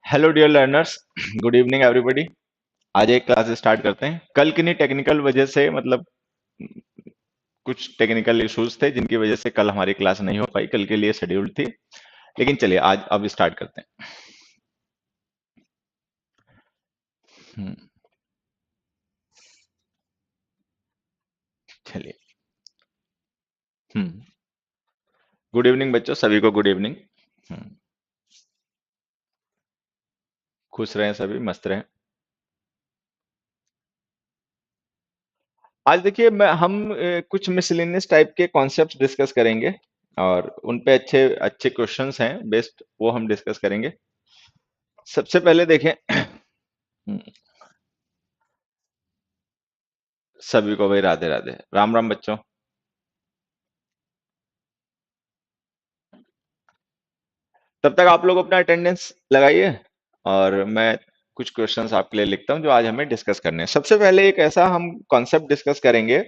Hello dear learners, good evening everybody. आज एक class start करते हैं। कल किन्हीं टेक्निकल वजह से कुछ टेक्निकल इश्यूज थे जिनकी वजह से कल हमारी क्लास नहीं हो पाई, कल के लिए शेड्यूल्ड थी। लेकिन चलिए आज अब स्टार्ट करते हैं। हम्म, चलिए। गुड इवनिंग बच्चों, सभी को गुड इवनिंग। हम्म, खुश रहें, सभी मस्त रहें। आज देखिए कुछ मिसलेनियस टाइप के कॉन्सेप्ट्स डिस्कस करेंगे और उन पे अच्छे अच्छे क्वेश्चंस हैं बेस्ट, वो हम डिस्कस करेंगे। सबसे पहले देखें। हम्म, सभी को भाई राधे राधे, राम राम बच्चों। तब तक आप लोग अपना अटेंडेंस लगाइए और मैं कुछ क्वेश्चंस आपके लिए लिखता हूं जो आज हमें डिस्कस करने हैं। सबसे पहले एक ऐसा हम कॉन्सेप्ट डिस्कस करेंगे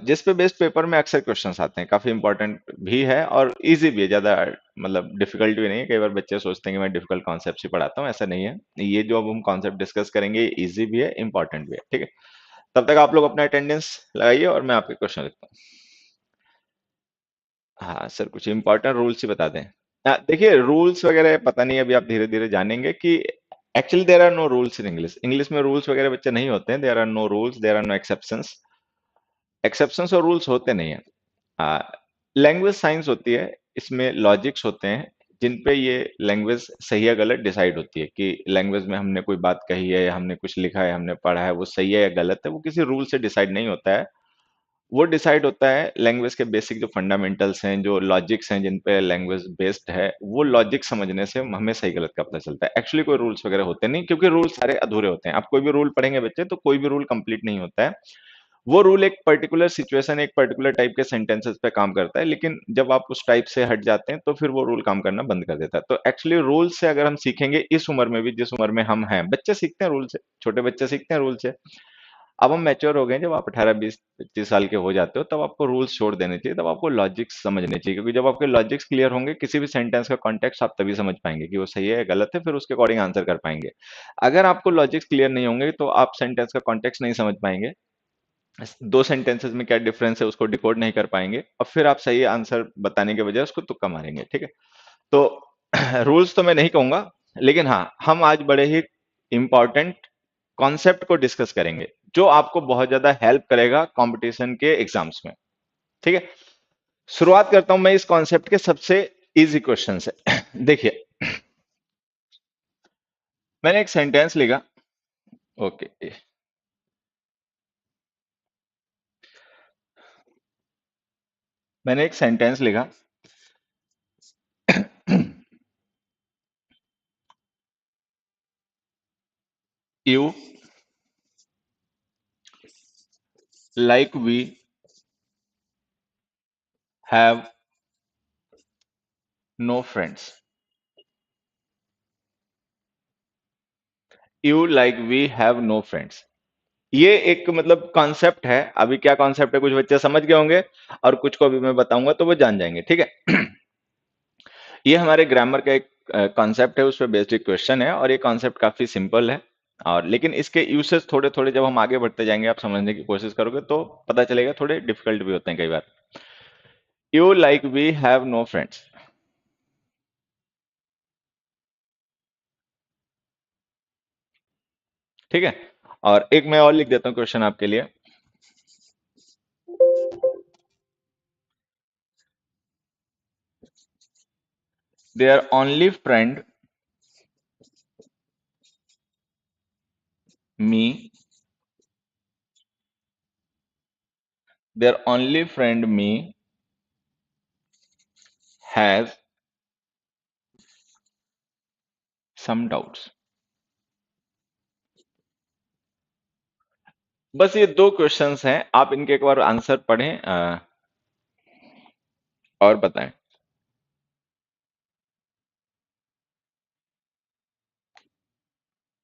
जिस पे बेस्ट पेपर में अक्सर क्वेश्चंस आते हैं, काफी इंपॉर्टेंट भी है और इजी भी है, ज्यादा मतलब डिफिकल्ट भी नहीं है। कई बार बच्चे सोचते हैं कि मैं डिफिकल्ट कॉन्सेप्ट ही पढ़ाता हूँ, ऐसा नहीं है। ये जो अब हम कॉन्सेप्ट डिस्कस करेंगे इजी भी है, इंपॉर्टेंट भी है, ठीक है। तब तक आप लोग अपना अटेंडेंस लगाइए और मैं आपके क्वेश्चन लिखता हूँ। हाँ सर, कुछ इंपॉर्टेंट रूल्स ही बता दें। देखिए रूल्स वगैरह पता नहीं, अभी आप धीरे धीरे जानेंगे कि actually there are no rules in English. English में रूल्स वगैरह बच्चे नहीं होते हैं। There are no rules, there are no exceptions. Exceptions और रूल्स होते नहीं है। लैंग्वेज साइंस होती है, इसमें लॉजिक्स होते हैं जिन पे ये लैंग्वेज सही या गलत डिसाइड होती है कि लैंग्वेज में हमने कोई बात कही है या हमने कुछ लिखा है, हमने पढ़ा है, वो सही है या गलत है, वो किसी रूल से डिसाइड नहीं होता है। वो डिसाइड होता है लैंग्वेज के बेसिक जो फंडामेंटल्स हैं, जो लॉजिक्स हैं जिन पे लैंग्वेज बेस्ड है, वो लॉजिक समझने से हमें सही गलत का पता चलता है। एक्चुअली कोई रूल्स वगैरह होते नहीं, क्योंकि रूल सारे अधूरे होते हैं। आप कोई भी रूल पढ़ेंगे बच्चे तो कोई भी रूल कंप्लीट नहीं होता है। वो रूल एक पर्टिकुलर सिचुएशन, एक पर्टिकुलर टाइप के सेंटेंसेस पे काम करता है, लेकिन जब आप उस टाइप से हट जाते हैं तो फिर वो रूल काम करना बंद कर देता है। तो एक्चुअली रूल से अगर हम सीखेंगे इस उम्र में भी, जिस उम्र में हम हैं, बच्चे सीखते हैं रूल से, छोटे बच्चे सीखते हैं रूल से। अब हम मैच्योर हो गए हैं, जब आप 18 20 25 साल के हो जाते हो तब आपको रूल्स छोड़ देने चाहिए, तब आपको लॉजिक्स समझने चाहिए, क्योंकि जब आपके लॉजिक्स क्लियर होंगे किसी भी सेंटेंस का कॉन्टेक्स्ट आप तभी समझ पाएंगे कि वो सही है या गलत है, फिर उसके अकॉर्डिंग आंसर कर पाएंगे। अगर आपको लॉजिक्स क्लियर नहीं होंगे तो आप सेंटेंस का कॉन्टेक्स्ट नहीं समझ पाएंगे, दो सेंटेंसेस में क्या डिफरेंस है उसको डिकोड नहीं कर पाएंगे, और फिर आप सही आंसर बताने के बजाय उसको तुक्का मारेंगे, ठीक है। तो रूल्स तो मैं नहीं कहूंगा, लेकिन हाँ हम आज बड़े ही इंपॉर्टेंट कॉन्सेप्ट को डिस्कस करेंगे जो आपको बहुत ज्यादा हेल्प करेगा कंपटीशन के एग्जाम्स में, ठीक है। शुरुआत करता हूं मैं इस कॉन्सेप्ट के सबसे इजी क्वेश्चन से। देखिए, मैंने एक सेंटेंस लिखा। ओके, मैंने एक सेंटेंस लिखा। You like we have no friends. You like we have no friends, ये एक मतलब कॉन्सेप्ट है। अभी क्या कॉन्सेप्ट है कुछ बच्चे समझ गए होंगे, और कुछ को अभी मैं बताऊंगा तो वो जान जाएंगे, ठीक है। ये हमारे ग्रामर का एक कॉन्सेप्ट है, उस पर बेस्ड एक क्वेश्चन है, और ये कॉन्सेप्ट काफी सिंपल है। और लेकिन इसके यूसेस थोड़े थोड़े जब हम आगे बढ़ते जाएंगे, आप समझने की कोशिश करोगे तो पता चलेगा, थोड़े डिफिकल्ट भी होते हैं कई बार। You like we have no friends, ठीक है। और एक मैं और लिख देता हूँ क्वेश्चन आपके लिए। There only friend me, there only friend me has some doubts. बस ये दो क्वेश्चंस हैं, आप इनके एक बार आंसर पढ़ें और बताएं।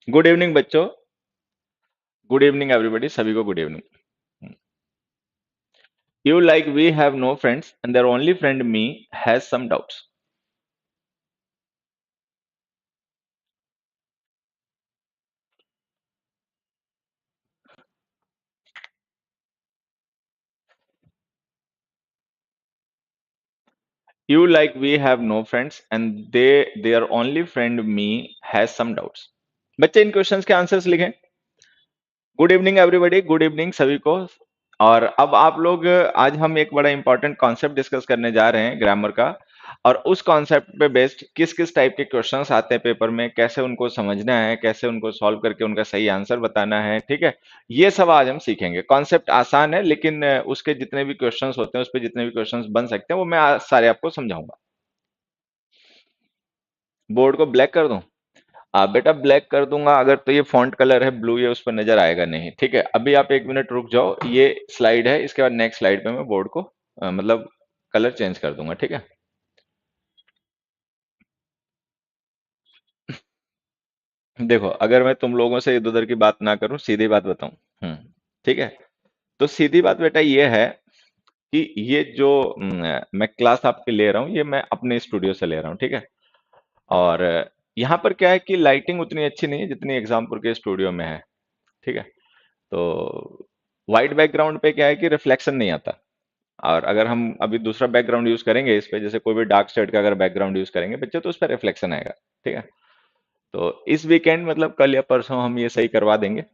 गुड इवनिंग बच्चों, गुड इवनिंग एवरीबॉडी, सभी को good evening. You like we have no friends and there only friend me has some doubts. You like we have no friends and they there only friend me has some doubts. बच्चे इन questions के answers लिखें। Good evening everybody, good evening सभी को। और अब आप लोग, आज हम एक बड़ा इंपॉर्टेंट कॉन्सेप्ट डिस्कस करने जा रहे हैं ग्रामर का। और उस कॉन्सेप्ट पे बेस्ड किस किस टाइप के क्वेश्चंस आते हैं पेपर में, कैसे उनको समझना है, कैसे उनको सॉल्व करके उनका सही आंसर बताना है, ठीक है। ये सब आज हम सीखेंगे। कॉन्सेप्ट आसान है, लेकिन उसके जितने भी क्वेश्चंस होते हैं, उस पे जितने भी क्वेश्चंस बन सकते हैं, वो मैं आज सारे आपको समझाऊंगा। बोर्ड को ब्लैक कर दूं? बेटा ब्लैक कर दूंगा अगर तो ये फॉन्ट कलर है ब्लू, ये उस पर नजर आएगा नहीं, ठीक है। अभी आप एक मिनट रुक जाओ, ये स्लाइड है, इसके बाद नेक्स्ट स्लाइड पे मैं बोर्ड को मतलब कलर चेंज कर दूंगा, ठीक है। देखो, अगर मैं तुम लोगों से इधर उधर की बात ना करूं, सीधी बात बताऊं, ठीक है। तो सीधी बात बेटा ये है कि ये जो मैं क्लास आपके ले रहा हूँ, ये मैं अपने स्टूडियो से ले रहा हूँ, ठीक है। और यहाँ पर क्या है कि लाइटिंग उतनी अच्छी नहीं है जितनी एग्जामपुर के स्टूडियो में है, ठीक है। तो व्हाइट बैकग्राउंड पे क्या है कि रिफ्लेक्शन नहीं आता। और अगर हम अभी दूसरा बैकग्राउंड यूज करेंगे इस पे, जैसे कोई भी डार्क शेड का अगर बैकग्राउंड यूज करेंगे बच्चे, तो उस पर रिफ्लेक्शन आएगा, ठीक है। तो इस वीकेंड मतलब कल या परसों हम ये सही करवा देंगे।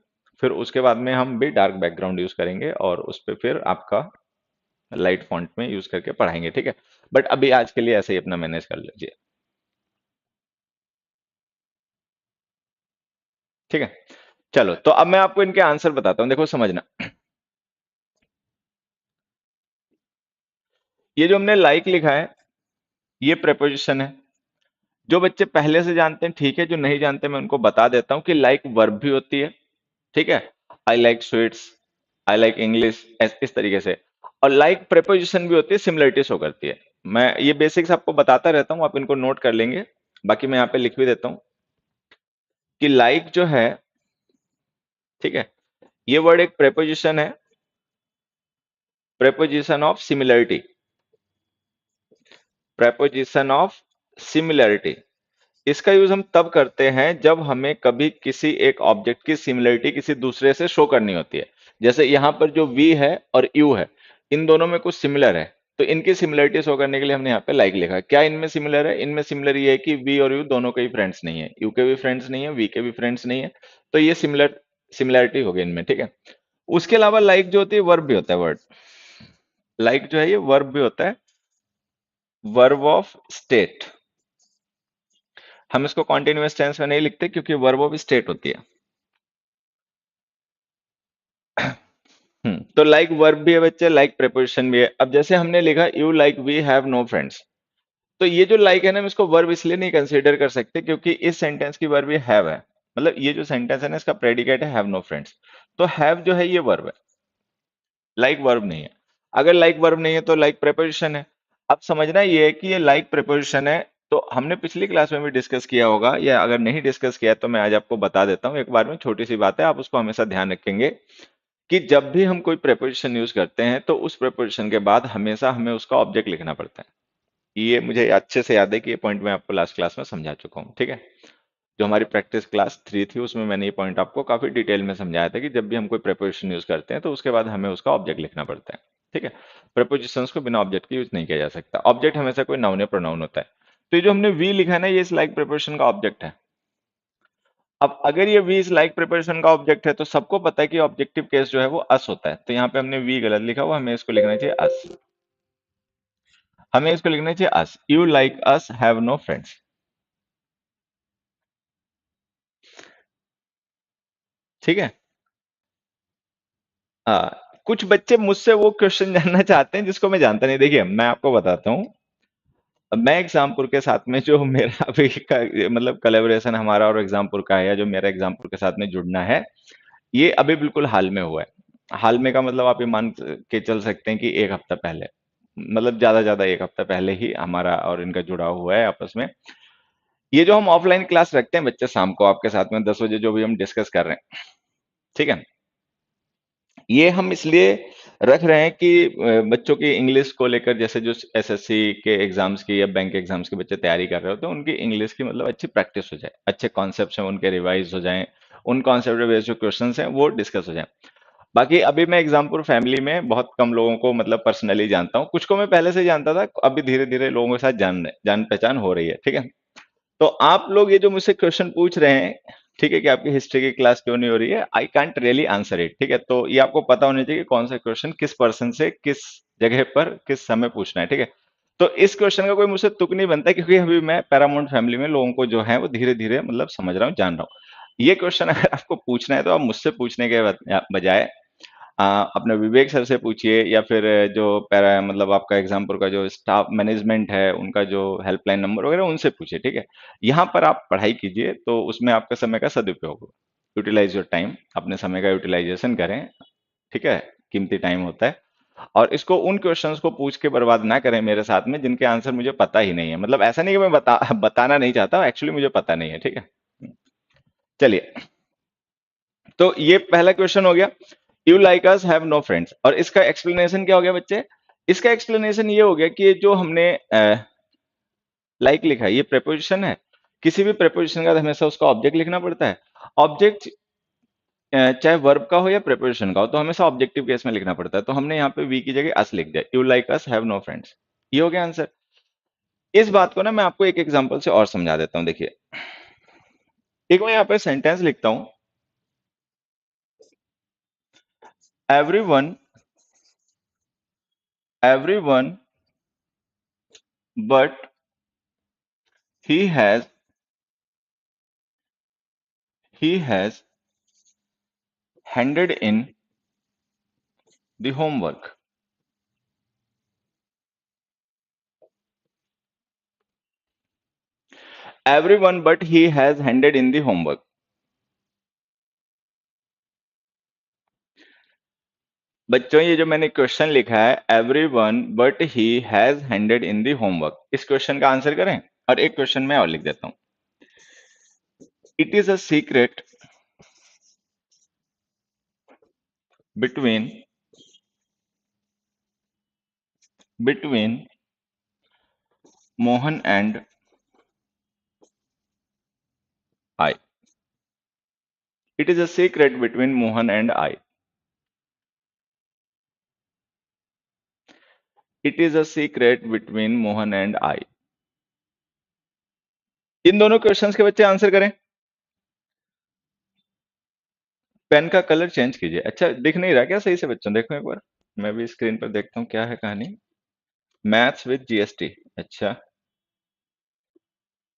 फिर उसके बाद में हम भी डार्क बैकग्राउंड यूज करेंगे और उस पे फिर आपका लाइट फॉन्ट में यूज करके पढ़ाएंगे, ठीक है। बट अभी आज के लिए ऐसे ही अपना मैनेज कर लीजिए, ठीक है। चलो, तो अब मैं आपको इनके आंसर बताता हूँ, देखो समझना। ये जो हमने लाइक लिखा है, ये प्रेपोजिशन है। जो बच्चे पहले से जानते हैं ठीक है, जो नहीं जानते मैं उनको बता देता हूँ कि लाइक वर्ब भी होती है, ठीक है। I like sweets, I like English, इस तरीके से। और लाइक प्रेपोजिशन भी होती है, सिमिलरिटी शो करती है। मैं ये बेसिक्स आपको बताता रहता हूँ, आप इनको नोट कर लेंगे। बाकी मैं यहाँ पे लिख भी देता हूँ कि लाइक जो है, ठीक है, ये वर्ड एक प्रेपोजिशन है, preposition of similarity, preposition of similarity. इसका यूज हम तब करते हैं जब हमें कभी किसी एक ऑब्जेक्ट की सिमिलरिटी किसी दूसरे से शो करनी होती है। जैसे यहां पर जो वी है और यू है, इन दोनों में कुछ सिमिलर है, तो इनकी सिमिलरिटी शो करने के लिए हमने यहाँ पे लाइक लिखा है। क्या इनमें सिमिलर है? इनमें सिमिलर ये है कि वी और यू दोनों के ही फ्रेंड्स नहीं है, यू के भी फ्रेंड्स नहीं है, वी के भी फ्रेंड्स नहीं है। तो ये सिमिलरिटी हो गई इनमें, ठीक है। उसके अलावा लाइक जो होती है वर्ब भी होता है, वर्ड लाइक जो है ये वर्ब भी होता है, वर्ब ऑफ स्टेट। हम इसको कॉन्टिन्यूअस टेंस में नहीं लिखते क्योंकि वर्ब ऑफ स्टेट होती है। तो लाइक वर्ब भी है बच्चे, लाइक प्रेपोजिशन भी है। अब जैसे हमने लिखा you like we have no friends, तो ये जो लाइक है ना, हम इसको वर्ब इसलिए नहीं कंसीडर कर सकते क्योंकि इस सेंटेंस की वर्ब ये हैव है। मतलब ये जो सेंटेंस है ना, इसका प्रेडिकेट है हैव नो फ्रेंड्स। तो हैव जो है ये वर्ब है, लाइक वर्ब नहीं है। अगर लाइक वर्ब नहीं है तो लाइक प्रेपोजिशन है। अब समझना ये है कि ये लाइक प्रेपोजिशन है, तो हमने पिछली क्लास में भी डिस्कस किया होगा, या अगर नहीं डिस्कस किया तो मैं आज आपको बता देता हूँ एक बार में, छोटी सी बात है, आप उसको हमेशा ध्यान रखेंगे कि जब भी हम कोई प्रेपोजिशन यूज करते हैं तो उस प्रेपोजिशन के बाद हमेशा हमें उसका ऑब्जेक्ट लिखना पड़ता है। ये मुझे अच्छे से याद है कि ये पॉइंट मैं आपको लास्ट क्लास में समझा चुका हूँ, ठीक है। जो हमारी प्रैक्टिस क्लास 3 थी उसमें मैंने ये पॉइंट आपको काफी डिटेल में समझाया था कि जब भी हम कोई प्रेपोजिशन यूज करते हैं तो उसके बाद हमें उसका ऑब्जेक्ट लिखना पड़ता है, ठीक है। प्रेपोजिशंस को बिना ऑब्जेक्ट के यूज नहीं किया जा सकता। ऑब्जेक्ट हमेशा कोई नाउन या प्रोनाउन होता है। तो ये जो हमने वी लिखा है ना, ये इस लाइक प्रेपोजिशन का ऑब्जेक्ट है। अब अगर ये वी इस लाइक प्रिपरेशन का ऑब्जेक्ट है तो सबको पता है कि ऑब्जेक्टिव केस जो है वो अस होता है। तो यहाँ पे हमने वी गलत लिखा हुआ, हमें इसको लिखना चाहिए अस। हमें इसको लिखना चाहिए us, you like us have no friends, ठीक है। कुछ बच्चे मुझसे वो क्वेश्चन जानना चाहते हैं जिसको मैं जानता नहीं। देखिए मैं आपको बताता हूँ, अब मैं एग्जामपुर के साथ में जो मेरा अभी मतलब कोलैबोरेशन हमारा और एग्जामपुर का है, या जो मेरा एग्जामपुर के साथ में जुड़ना है, ये अभी बिल्कुल हाल में हुआ है। हाल में का मतलब आप ये मान के चल सकते हैं कि एक हफ्ता पहले, मतलब ज्यादा ज्यादा एक हफ्ता पहले ही हमारा और इनका जुड़ाव हुआ है आपस में। ये जो हम ऑफलाइन क्लास रखते हैं बच्चे शाम को आपके साथ में 10 बजे, जो भी हम डिस्कस कर रहे हैं, ठीक है, ये हम इसलिए रख रहे हैं कि बच्चों की इंग्लिश को लेकर, जैसे जो एसएससी के एग्जाम्स की या बैंक एग्जाम्स के बच्चे तैयारी कर रहे होते हैं, उनकी इंग्लिश की मतलब अच्छी प्रैक्टिस हो जाए, अच्छे कॉन्सेप्ट्स हैं उनके रिवाइज हो जाएं, उन कॉन्सेप्ट बेस्ड जो क्वेश्चंस हैं वो डिस्कस हो जाएं। बाकी अभी मैं एग्जाम्पल फैमिली में बहुत कम लोगों को मतलब पर्सनली जानता हूँ, कुछ को मैं पहले से जानता था, अभी धीरे धीरे लोगों के साथ जान पहचान हो रही है, ठीक है। तो आप लोग ये जो मुझसे क्वेश्चन पूछ रहे हैं, ठीक है, कि आपकी हिस्ट्री की क्लास क्यों नहीं हो रही है, I can't really answer it, ठीक है। तो ये आपको पता होना चाहिए कि कौन सा क्वेश्चन किस पर्सन से किस जगह पर किस समय पूछना है, ठीक है। तो इस क्वेश्चन का कोई मुझसे तुक नहीं बनता, क्योंकि अभी मैं पैरामाउंट फैमिली में लोगों को जो है वो धीरे धीरे मतलब समझ रहा हूँ, जान रहा हूँ। ये क्वेश्चन अगर आपको पूछना है तो आप मुझसे पूछने के बजाय अपने विवेक सर से पूछिए, या फिर जो पैरा मतलब आपका एग्जाम्पल का जो स्टाफ मैनेजमेंट है उनका जो हेल्पलाइन नंबर वगैरह उनसे पूछिए, ठीक है। यहाँ पर आप पढ़ाई कीजिए तो उसमें आपका समय का सदुपयोग हो। यूटिलाइज योर टाइम, अपने समय का यूटिलाइजेशन करें, ठीक है। कीमती टाइम होता है। और इसको उन क्वेश्चंस को पूछ के बर्बाद ना करें मेरे साथ में जिनके आंसर मुझे पता ही नहीं है। मतलब ऐसा नहीं कि मैं बताना नहीं चाहता, एक्चुअली मुझे पता नहीं है, ठीक है। चलिए, तो ये पहला क्वेश्चन हो गया, you like us have no friends, और इसका एक्सप्लेनेशन क्या हो गया बच्चे? इसका एक्सप्लेनेशन ये हो गया कि ये जो हमने लाइक लिखा है ये प्रेपोजिशन है। किसी भी प्रेपोजिशन का हमेशा उसका ऑब्जेक्ट लिखना पड़ता है। ऑब्जेक्ट चाहे वर्ब का हो या प्रेपोजिशन का हो तो हमेशा ऑब्जेक्टिव केस में लिखना पड़ता है। तो हमने यहाँ पे वी की जगह अस लिख दिया, you like us have no friends, ये हो गया आंसर। इस बात को ना मैं आपको एक एग्जांपल से और समझा देता हूँ। देखिए, एक मैं यहाँ पे सेंटेंस लिखता हूँ, everyone everyone but he has he has handed in the homework. Everyone but he has handed in the homework. बच्चों, ये जो मैंने क्वेश्चन लिखा है, everyone but he has handed in the homework, इस क्वेश्चन का आंसर करें। और एक क्वेश्चन मैं और लिख देता हूं, it is a secret between between Mohan and I. It is a secret between Mohan and I. It is a secret between Mohan and I. इन दोनों क्वेश्चंस के बच्चे आंसर करें। पेन का कलर चेंज कीजिए। अच्छा, दिख नहीं रहा क्या सही से बच्चों? देखो एक बार, मैं भी स्क्रीन पर देखता हूँ क्या है कहानी। मैथ्स विद जीएसटी, अच्छा।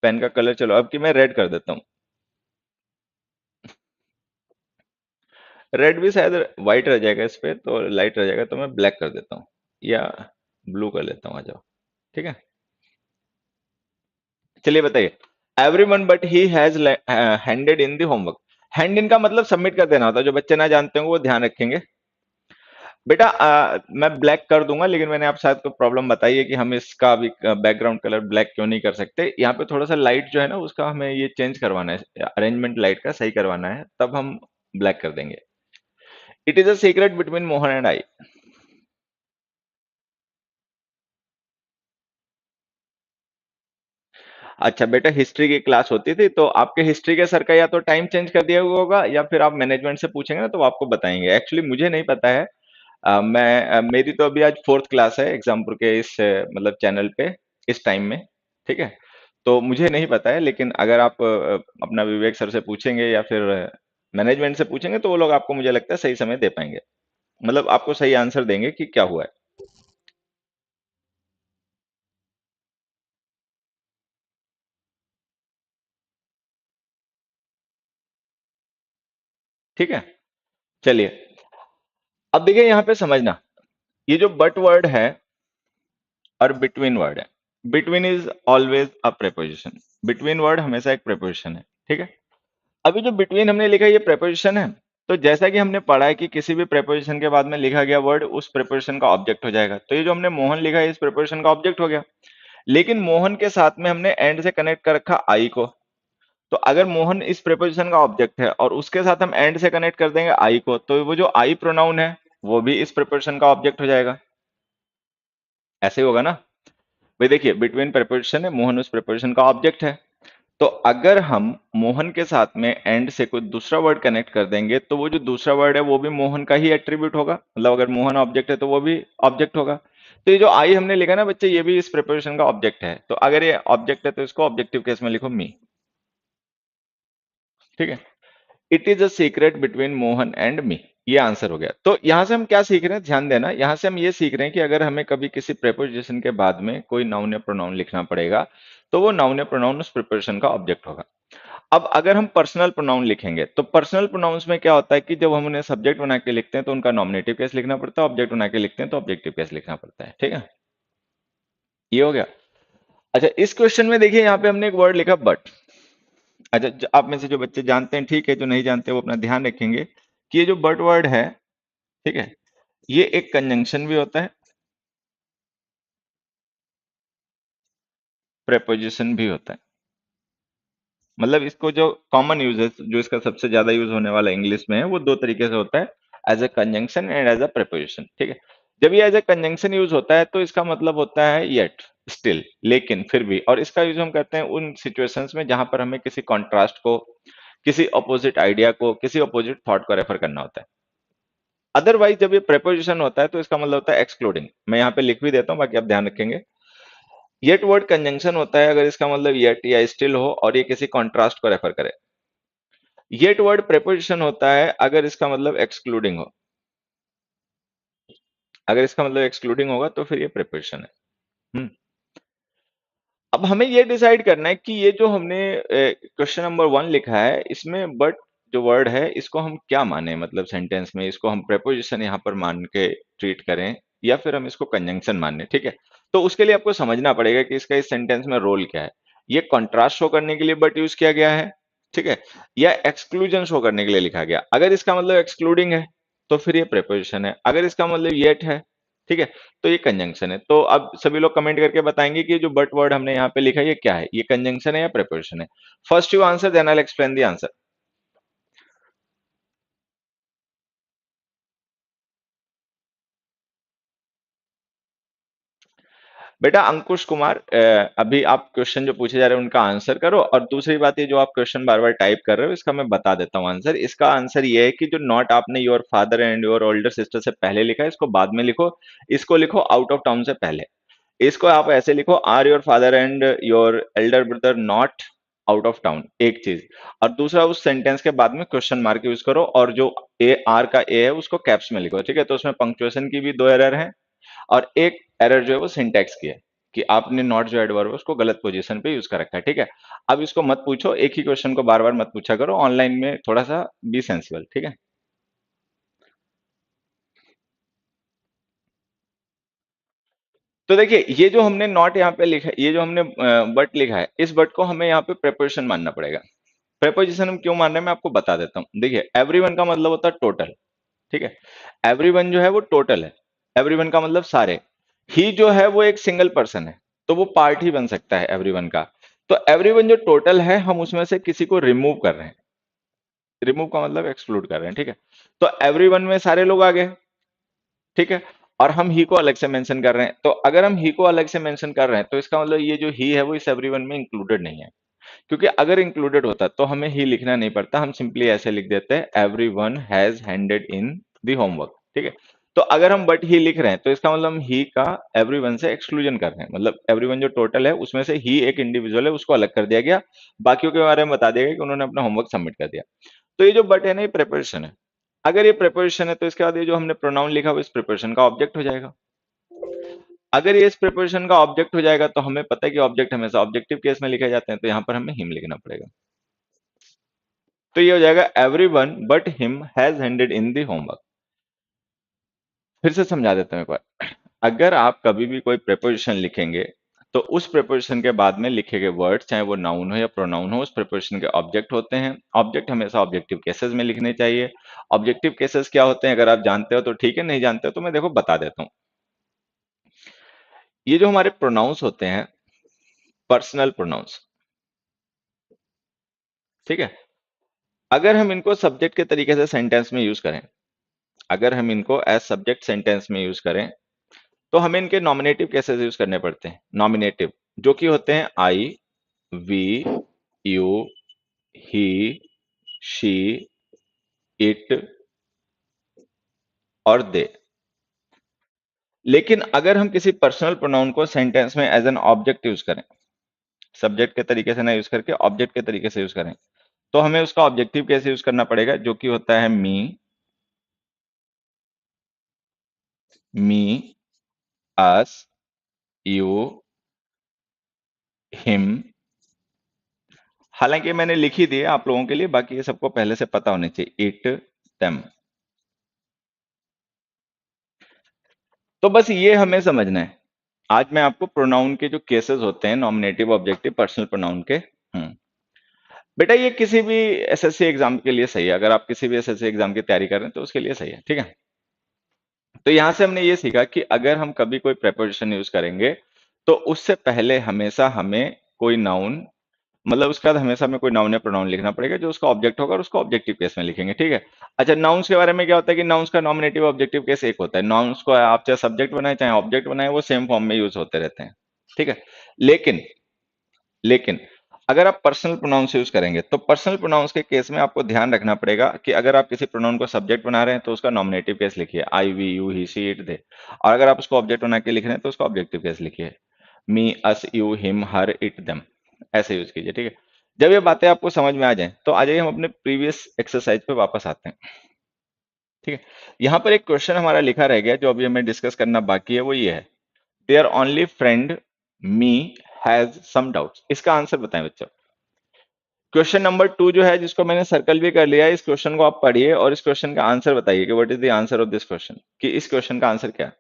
पेन का कलर, चलो अब की मैं रेड कर देता हूँ। रेड भी शायद व्हाइट रह जाएगा इस पे, तो लाइट रह जाएगा, तो मैं ब्लैक कर देता हूँ, या ब्लू कर लेता हूँ, आ जाओ, ठीक है। चलिए बताइए, everyone but he has handed in the homework. Hand in का मतलब सबमिट कर देना होता है, जो बच्चे ना जानते होंगे वो ध्यान रखेंगे। बेटा मैं ब्लैक कर दूंगा, लेकिन मैंने आप शायद को प्रॉब्लम बताई है कि हम इसका अभी बैकग्राउंड कलर ब्लैक क्यों नहीं कर सकते। यहाँ पे थोड़ा सा लाइट जो है ना उसका हमें ये चेंज करवाना है, अरेंजमेंट लाइट का सही करवाना है, तब हम ब्लैक कर देंगे। It is a secret between Mohan and आई। अच्छा बेटा, हिस्ट्री की क्लास होती थी तो आपके हिस्ट्री के सर का या तो टाइम चेंज कर दिया हुआ होगा, या फिर आप मैनेजमेंट से पूछेंगे ना तो वो आपको बताएंगे। एक्चुअली मुझे नहीं पता है। मेरी तो अभी आज फोर्थ क्लास है एग्जामपुर के इस मतलब चैनल पे, इस टाइम में, ठीक है। तो मुझे नहीं पता है, लेकिन अगर आप अपना विवेक सर से पूछेंगे या फिर मैनेजमेंट से पूछेंगे तो वो लोग आपको मुझे लगता है सही समय दे पाएंगे, मतलब आपको सही आंसर देंगे कि क्या हुआ है। ठीक है, चलिए। अब देखिए यहाँ पे समझना, ये जो बट वर्ड है और बिटवीन वर्ड है, between is always a preposition. Between word हमेशा एक प्रेपोजिशन है, ठीक है। अभी जो बिटवीन हमने लिखा है ये प्रेपोजिशन है। तो जैसा कि हमने पढ़ा है कि किसी भी प्रेपोजिशन के बाद में लिखा गया वर्ड उस प्रेपोजिशन का ऑब्जेक्ट हो जाएगा, तो ये जो हमने मोहन लिखा है इस प्रेपोजिशन का ऑब्जेक्ट हो गया। लेकिन मोहन के साथ में हमने एंड से कनेक्ट कर रखा आई को। तो अगर मोहन इस प्रेपोजिशन का ऑब्जेक्ट है और उसके साथ हम एंड से कनेक्ट कर देंगे आई को, तो वो जो आई प्रोनाउन है वो भी इस प्रेपोजिशन का ऑब्जेक्ट हो जाएगा। ऐसे ही होगा ना भाई? देखिए, बिटवीन प्रेपोजिशन है, मोहन उस प्रेपोजिशन का ऑब्जेक्ट है। तो अगर हम मोहन के साथ में एंड से कोई दूसरा वर्ड कनेक्ट कर देंगे तो वो जो दूसरा वर्ड है वो भी मोहन का ही एट्रीब्यूट होगा, मतलब अगर मोहन ऑब्जेक्ट है तो वो भी ऑब्जेक्ट होगा। तो ये जो आई हमने लिखा ना बच्चे, ये भी इस प्रिपोजिशन का ऑब्जेक्ट है। तो अगर ये ऑब्जेक्ट है तो इसको ऑब्जेक्टिव केस में लिखो मी। ठीक है, it is a secret between Mohan and me, ये आंसर हो गया। तो यहां से हम क्या सीख रहे हैं, ध्यान देना, यहां से हम ये सीख रहे हैं कि अगर हमें कभी किसी प्रेपोजिशन के बाद में कोई नाउन या प्रोनाउन लिखना पड़ेगा तो वो नाउन या प्रोनाउन उस प्रिपोजिशन का ऑब्जेक्ट होगा। अब अगर हम पर्सनल प्रोनाउन लिखेंगे तो पर्सनल प्रोनाउंस में क्या होता है कि जब हम उन्हें सब्जेक्ट बना के लिखते हैं तो उनका नॉमिनेटिव केस लिखना पड़ता है, ऑब्जेक्ट बना के लिखते हैं तो ऑब्जेक्टिव केस लिखना पड़ता है। ठीक है, ये हो गया। अच्छा, इस क्वेश्चन में देखिए यहाँ पे हमने एक वर्ड लिखा बट। अच्छा, आप में से जो बच्चे जानते हैं ठीक है, जो नहीं जानते वो अपना ध्यान रखेंगे कि ये जो बट वर्ड है, ठीक है, ये एक कंजंक्शन भी होता है, प्रेपोजिशन भी होता है। मतलब इसको जो कॉमन यूज है, जो इसका सबसे ज्यादा यूज होने वाला इंग्लिश में है, वो दो तरीके से होता है, as a conjunction and as a preposition. ठीक है, जब ये एज ए कंजंक्शन यूज होता है तो इसका मतलब होता है येट, स्टिल, लेकिन, फिर भी। और इसका यूज हम करते हैं उन सिचुएशंस में जहां पर हमें किसी कॉन्ट्रास्ट को, किसी अपोजिट आइडिया को, किसी अपोजिट थॉट को रेफर करना होता है। अदरवाइज जब ये प्रेपोजिशन होता है तो इसका मतलब होता है एक्सक्लूडिंग। मैं यहाँ पे लिख भी देता हूँ, बाकी आप ध्यान रखेंगे। येट वर्ड कंजंक्शन होता है अगर इसका मतलब येट या स्टिल हो और ये किसी कॉन्ट्रास्ट को रेफर करे। येट वर्ड प्रेपोजिशन होता है अगर इसका मतलब एक्सक्लूडिंग हो। अगर इसका मतलब एक्सक्लूडिंग होगा तो फिर ये प्रेपोजिशन है। अब हमें ये डिसाइड करना है कि ये जो हमने क्वेश्चन नंबर 1 लिखा है इसमें बट जो वर्ड है इसको हम क्या माने, मतलब सेंटेंस में इसको हम प्रेपोजिशन यहाँ पर मान के ट्रीट करें या फिर हम इसको कंजंक्शन माने। ठीक है, तो उसके लिए आपको समझना पड़ेगा कि इसका इस सेंटेंस में रोल क्या है। ये कॉन्ट्रास्ट शो करने के लिए बट यूज किया गया है, ठीक है, या एक्सक्लूजन शो करने के लिए लिखा गया। अगर इसका मतलब एक्सक्लूडिंग है तो फिर ये प्रेपोजिशन है, अगर इसका मतलब येट है, ठीक है, तो ये कंजंक्शन है। तो अब सभी लोग कमेंट करके बताएंगे कि ये जो बट वर्ड हमने यहाँ पे लिखा है ये क्या है, ये कंजंक्शन है या प्रेपोजिशन है। First you answer then I explain the answer. बेटा अंकुश कुमार, अभी आप क्वेश्चन जो पूछे जा रहे हैं उनका आंसर करो, और दूसरी बात ये जो आप क्वेश्चन बार बार टाइप कर रहे हो इसका मैं बता देता हूँ आंसर। इसका आंसर ये है कि जो नॉट आपने your father and your older sister से पहले लिखा है इसको बाद में लिखो, इसको लिखो आउट ऑफ टाउन से पहले। इसको आप ऐसे लिखो, are your father and your elder brother not out of town, एक चीज। और दूसरा, उस सेंटेंस के बाद में क्वेश्चन मार्क यूज करो और जो ए आर का ए है उसको कैप्स में लिखो। ठीक है, तो उसमें पंक्चुएशन की भी दो एरर है और एक एरर जो है वो सिंटैक्स की है कि आपने नॉट जो एडवर्ब है उसको गलत पोजीशन पे यूज कर रखा है। ठीक है, अब इसको मत पूछो, एक ही क्वेश्चन को बार बार मत पूछा करो, ऑनलाइन में थोड़ा सा बी सेंसिबल। ठीक है, तो देखिए ये जो हमने नॉट यहाँ पे लिखा है, ये जो हमने बट लिखा है, इस बट को हमें यहाँ पे प्रेपोजिशन मानना पड़ेगा। प्रेपोजिशन हम क्यों मान रहे हैं मैं आपको बता देता हूँ। देखिए एवरीवन का मतलब होता है टोटल, ठीक है, एवरीवन जो है वो टोटल है, एवरीवन का मतलब सारे। ही जो है वो एक सिंगल पर्सन है तो वो पार्ट ही बन सकता है एवरीवन का। तो एवरीवन जो टोटल है हम उसमें से किसी को रिमूव कर रहे हैं, रिमूव का मतलब एक्सक्लूड कर रहे हैं। ठीक है, तो एवरीवन में सारे लोग आ गए, ठीक है, और हम ही को अलग से मेंशन कर रहे हैं। तो अगर हम ही को अलग से मेंशन कर रहे हैं तो इसका मतलब ये जो ही है वो इस एवरीवन में इंक्लूडेड नहीं है, क्योंकि अगर इंक्लूडेड होता तो हमें ही लिखना नहीं पड़ता, हम सिंपली ऐसे लिख देते हैं everyone has handed in the homework. ठीक है, तो अगर हम बट ही लिख रहे हैं तो इसका मतलब हम ही का एवरीवन से एक्सक्लूजन कर रहे हैं, मतलब एवरीवन जो टोटल है उसमें से ही एक इंडिविजुअल है उसको अलग कर दिया गया, बाकियों के बारे में बता दिया गया कि उन्होंने अपना होमवर्क सबमिट कर दिया। तो ये जो बट है ना ये प्रिपरेशन है। अगर ये प्रिपरेशन है तो इसके बाद ये जो हमने प्रोनाउन लिखा वो इस प्रिपरेशन का ऑब्जेक्ट हो जाएगा। अगर ये इस प्रिपरेशन का ऑब्जेक्ट हो जाएगा तो हमें पता है कि ऑब्जेक्ट हमेशा ऑब्जेक्टिव केस में लिखे जाते हैं, तो यहाँ पर हमें हिम लिखना पड़ेगा। तो ये हो जाएगा everyone but him has handed in the homework. फिर से समझा देता हूं एक बार। अगर आप कभी भी कोई प्रेपोजिशन लिखेंगे तो उस प्रेपोजिशन के बाद में लिखे गए वर्ड चाहे वो नाउन हो या प्रोनाउन हो उस प्रेपोजिशन के ऑब्जेक्ट होते हैं। ऑब्जेक्ट हमेशा ऑब्जेक्टिव केसेस में लिखने चाहिए। ऑब्जेक्टिव केसेस क्या होते हैं अगर आप जानते हो तो ठीक है, नहीं जानते हो तो मैं देखो बता देता हूँ। ये जो हमारे प्रोनाउंस होते हैं, पर्सनल प्रोनाउंस, ठीक है, अगर हम इनको सब्जेक्ट के तरीके से सेंटेंस में यूज करें, अगर हम इनको एज सब्जेक्ट सेंटेंस में यूज करें तो हमें इनके नॉमिनेटिव कैसे यूज करने पड़ते हैं। नॉमिनेटिव जो कि होते हैं I, we, you, he, she, it और दे। लेकिन अगर हम किसी पर्सनल प्रोनाउन को सेंटेंस में एज एन ऑब्जेक्ट यूज करें, सब्जेक्ट के तरीके से ना यूज करके ऑब्जेक्ट के तरीके से यूज करें, तो हमें उसका ऑब्जेक्टिव कैसे यूज करना पड़ेगा, जो कि होता है मी, मी, अस, यू, हिम। हालांकि मैंने लिख ही दिया आप लोगों के लिए, बाकी ये सबको पहले से पता होने चाहिए, इट, देम। तो बस ये हमें समझना है। आज मैं आपको प्रोनाउन के जो केसेस होते हैं, नॉमिनेटिव, ऑब्जेक्टिव, पर्सनल प्रोनाउन के। बेटा ये किसी भी एसएससी एग्जाम के लिए सही है, अगर आप किसी भी एसएससी एग्जाम की तैयारी कर रहे हैं तो उसके लिए सही है, ठीक है। तो यहां से हमने ये सीखा कि अगर हम कभी कोई प्रेपोजिशन यूज करेंगे तो उससे पहले हमेशा हमें कोई नाउन, मतलब उसके बाद हमेशा हमें कोई नाउन या प्रोनाउन लिखना पड़ेगा जो उसका ऑब्जेक्ट होगा, और उसको ऑब्जेक्टिव केस में लिखेंगे, ठीक है। अच्छा, नाउन्स के बारे में क्या होता है कि नाउन्स का नॉमिनेटिव ऑब्जेक्टिव केस एक होता है। नाउन्स को आप चाहे सब्जेक्ट बनाए चाहे ऑब्जेक्ट बनाए, वो सेम फॉर्म में यूज होते रहते हैं, ठीक है। लेकिन लेकिन अगर आप पर्सनल प्रोनाउंस यूज करेंगे तो पर्सनल प्रोनाउंस के केस में आपको ध्यान रखना पड़ेगा कि अगर आप किसी प्रोनाउन को सब्जेक्ट बना रहे हैं तो उसका नॉमिनेटिव केस लिखिए, I, we, you, he, she, it, they. और अगर आप उसको ऑब्जेक्ट बना के लिख रहे हैं तो उसका ऑब्जेक्टिव केस लिखिए, me, us, you, him, her, it, them. ऐसे यूज कीजिए, ठीक है। जब ये बातें आपको समझ में आ जाएं तो आ जाइए हम अपने प्रीवियस एक्सरसाइज पे वापस आते हैं, ठीक है। यहाँ पर एक क्वेश्चन हमारा लिखा रह गया जो अभी हमें डिस्कस करना बाकी है, वो ये है, there only friend me has some doubts. इसका आंसर बताएं बच्चों। क्वेश्चन नंबर 2 जो है, जिसको मैंने सर्कल भी कर लिया है, इस क्वेश्चन को आप पढ़िए और इस क्वेश्चन का आंसर बताइए कि what is the answer of this question, कि इस क्वेश्चन का आंसर क्या है।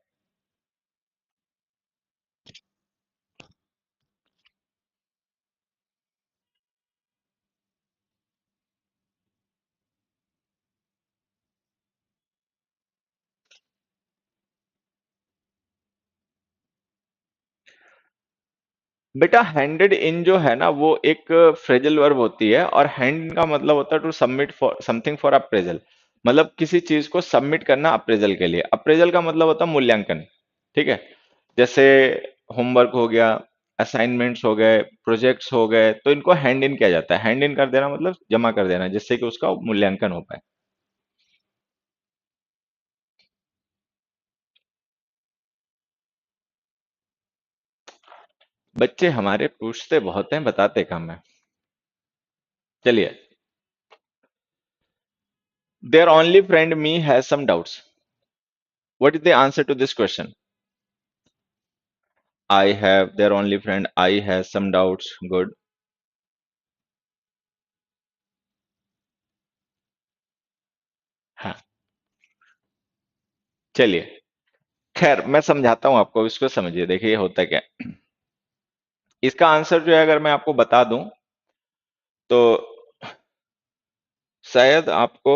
बेटा हैंडेड इन जो है ना, वो एक फ्रेजल वर्ब होती है, और हैंड का मतलब होता है to submit for something for appraisal, मतलब किसी चीज को सबमिट करना अप्रेजल के लिए। अप्रेजल का मतलब होता है मूल्यांकन, ठीक है। जैसे होमवर्क हो गया, असाइनमेंट्स हो गए, प्रोजेक्ट्स हो गए, तो इनको हैंड इन किया जाता है। हैंड इन कर देना मतलब जमा कर देना, जिससे कि उसका मूल्यांकन हो पाए। बच्चे हमारे पूछते बहुत हैं, बताते कम है। चलिए, there only friend me has some doubts, what is the answer to this question. I have, there only friend I has some doubts, good. हाँ, चलिए, खैर मैं समझाता हूं आपको, इसको समझिए, देखिए ये होता क्या है। इसका आंसर जो है अगर मैं आपको बता दूं तो शायद आपको,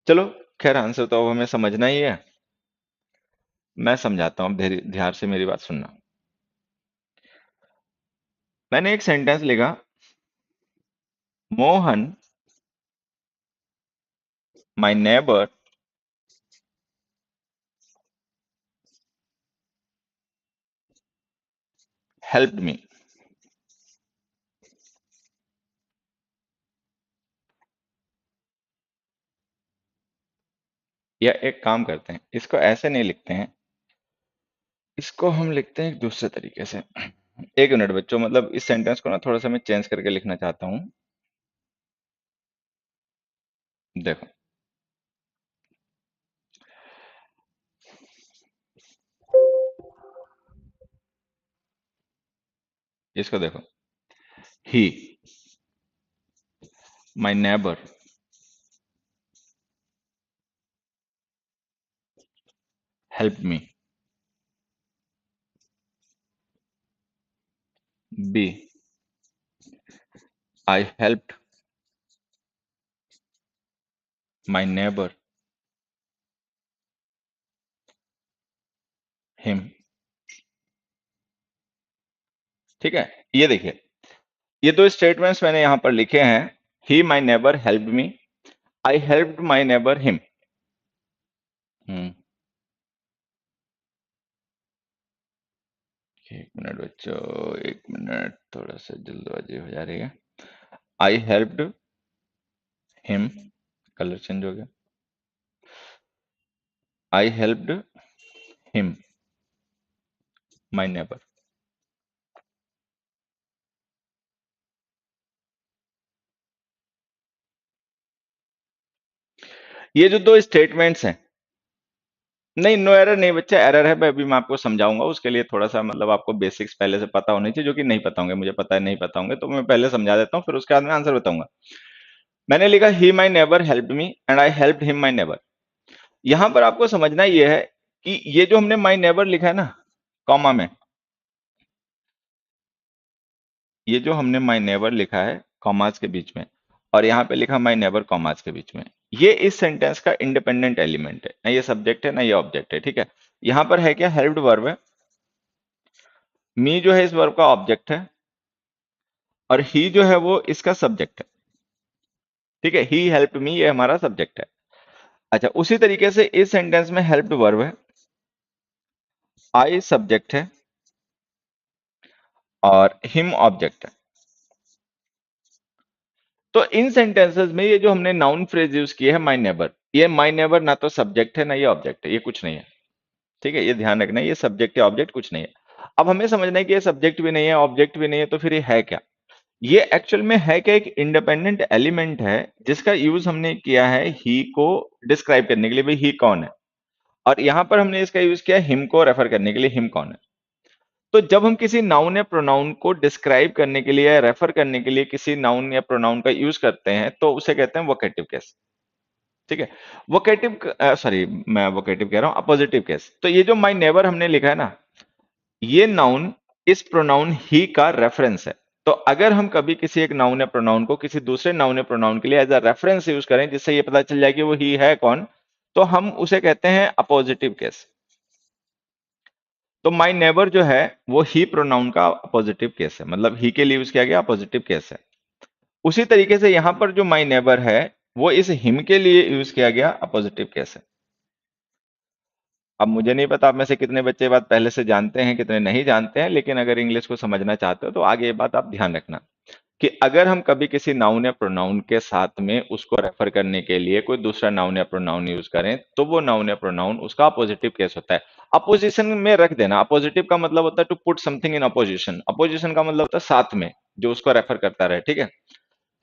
चलो खैर आंसर तो अब हमें समझना ही है। मैं समझाता हूं, ध्यान से मेरी बात सुनना। मैंने एक सेंटेंस लिखा, मोहन, माय नेबर, हेल्प्ड मी। या एक काम करते हैं, इसको ऐसे नहीं लिखते हैं, इसको हम लिखते हैं एक दूसरे तरीके से। एक मिनट बच्चों, मतलब इस सेंटेंस को ना थोड़ा सा मैं चेंज करके लिखना चाहता हूं। देखो, इसको देखो, he, my neighbour, help me, B, I helped my neighbour, him. ठीक है, ये देखिए, ये दो स्टेटमेंट्स मैंने यहां पर लिखे हैं, he my neighbour helped me, I helped my neighbour him. हम्म, एक मिनट बच्चों, एक मिनट, थोड़ा सा जल्दबाजी हो जा रही है। आई हेल्प्ड हिम, कलर चेंज हो गया। आई हेल्प्ड हिम माय नेबर। ये जो दो स्टेटमेंट्स हैं, नहीं नो एरर नहीं बच्चा, एरर है, अभी मैं आपको समझाऊंगा। उसके लिए थोड़ा सा मतलब आपको बेसिक्स पहले से पता होने चाहिए, जो कि नहीं पता होंगे, मुझे पता है नहीं पता होंगे, तो मैं पहले समझा देता हूँ, फिर उसके बाद में आंसर बताऊंगा। मैंने लिखा he my neighbour helped me and I helped him my neighbour. यहां पर आपको समझना ये है कि ये जो हमने माई नेबर लिखा है ना कॉमा में, ये जो हमने माई नेबर लिखा है कॉमास के बीच में, और यहाँ पे लिखा माई नेबर कॉमास के बीच में, ये इस सेंटेंस का इंडिपेंडेंट एलिमेंट है, ना ये सब्जेक्ट है ना ये ऑब्जेक्ट है, ठीक है। यहाँ पर है क्या, हेल्प्ड वर्ब है, मी जो है इस वर्ब का ऑब्जेक्ट है, और ही जो है वो इसका सब्जेक्ट है, ठीक है। ही हेल्प्ड मी ये हमारा सब्जेक्ट है। अच्छा, उसी तरीके से इस सेंटेंस में हेल्प्ड वर्ब है, आई सब्जेक्ट है, और हिम ऑब्जेक्ट है। तो इन सेंटेंसेस में ये जो हमने नाउन फ्रेज यूज किए है माय नेबर, ये माय नेबर ना तो सब्जेक्ट है ना ये ऑब्जेक्ट है, ये कुछ नहीं है, ठीक है। ये ध्यान रखना है, ये सब्जेक्ट या ऑब्जेक्ट कुछ नहीं है। अब हमें समझना है कि ये सब्जेक्ट भी नहीं है ऑब्जेक्ट भी नहीं है, तो फिर ये है क्या। ये एक्चुअल में है क्या, एक इंडिपेंडेंट एलिमेंट है, जिसका यूज हमने किया है ही को डिस्क्राइब करने के लिए, भाई ही कौन है। और यहां पर हमने इसका यूज किया हिम को रेफर करने के लिए, हिम कौन है। तो जब हम किसी नाउन या प्रोनाउन को डिस्क्राइब करने के लिए या रेफर करने के लिए किसी नाउन या प्रोनाउन का यूज करते हैं, तो उसे कहते हैं वोकेटिव केस, ठीक है। वोकेटिव, सॉरी मैं वोकेटिव कह रहा हूं, अपोजिटिव केस। तो ये जो माय नेबर हमने लिखा है ना, ये नाउन इस प्रोनाउन ही का रेफरेंस है। तो अगर हम कभी किसी एक नाउन या प्रोनाउन को किसी दूसरे नाउन या प्रोनाउन के लिए एज अ रेफरेंस यूज करें, जिससे ये पता चल जाए कि वो ही है कौन, तो हम उसे कहते हैं अपोजिटिव केस। तो माय नेबर जो है वो ही प्रोनाउन का पॉजिटिव केस है, मतलब ही के लिए यूज किया गया पॉजिटिव केस है। उसी तरीके से यहां पर जो माय नेबर है वो इस हिम के लिए यूज किया गया पॉजिटिव केस है। अब मुझे नहीं पता आप में से कितने बच्चे बात पहले से जानते हैं कितने नहीं जानते हैं, लेकिन अगर इंग्लिश को समझना चाहते हो तो आगे ये बात आप ध्यान रखना कि अगर हम कभी किसी नाउन या प्रोनाउन के साथ में उसको रेफर करने के लिए कोई दूसरा नाउन या प्रोनाउन यूज करें, तो वो नाउन या प्रोनाउन उसका अपोजिटिव केस होता है। अपोजिशन में रख देना, अपोजिटिव का मतलब होता है to put something in opposition, opposition का मतलब होता है साथ में, जो उसको रेफर करता रहे, ठीक है।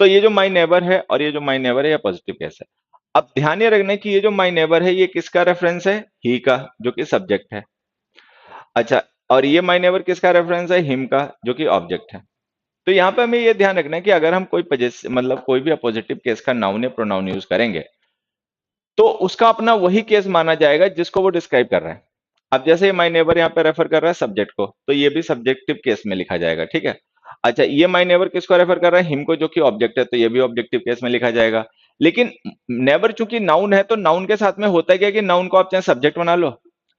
तो ये जो माई नेबर है और ये जो माई नेबर है ये पॉजिटिव केस है। अब ध्यान ये रखना कि ये जो माई नेबर है ये किसका रेफरेंस है, ही का, जो कि सब्जेक्ट है। अच्छा, और ये माई नेबर किसका रेफरेंस है, हिम का, जो कि ऑब्जेक्ट है। तो यहाँ पे हमें ये ध्यान रखना है कि अगर हम कोई मतलब कोई भी अपोजिटिव केस का नाउन या प्रोनाउन यूज करेंगे, तो उसका अपना वही केस माना जाएगा जिसको वो डिस्क्राइब कर रहा है। अब जैसे माय नेबर यहाँ पे रेफर कर रहा है सब्जेक्ट को, तो ये भी सब्जेक्टिव केस में लिखा जाएगा, ठीक है। अच्छा, ये माय नेबर किसको रेफर कर रहा है, हिम को, जो कि ऑब्जेक्ट है, तो ये भी ऑब्जेक्टिव केस में लिखा जाएगा। लेकिन नेबर चूंकि नाउन है, तो नाउन के साथ में होता है क्या कि नाउन को आप चाहे सब्जेक्ट बना लो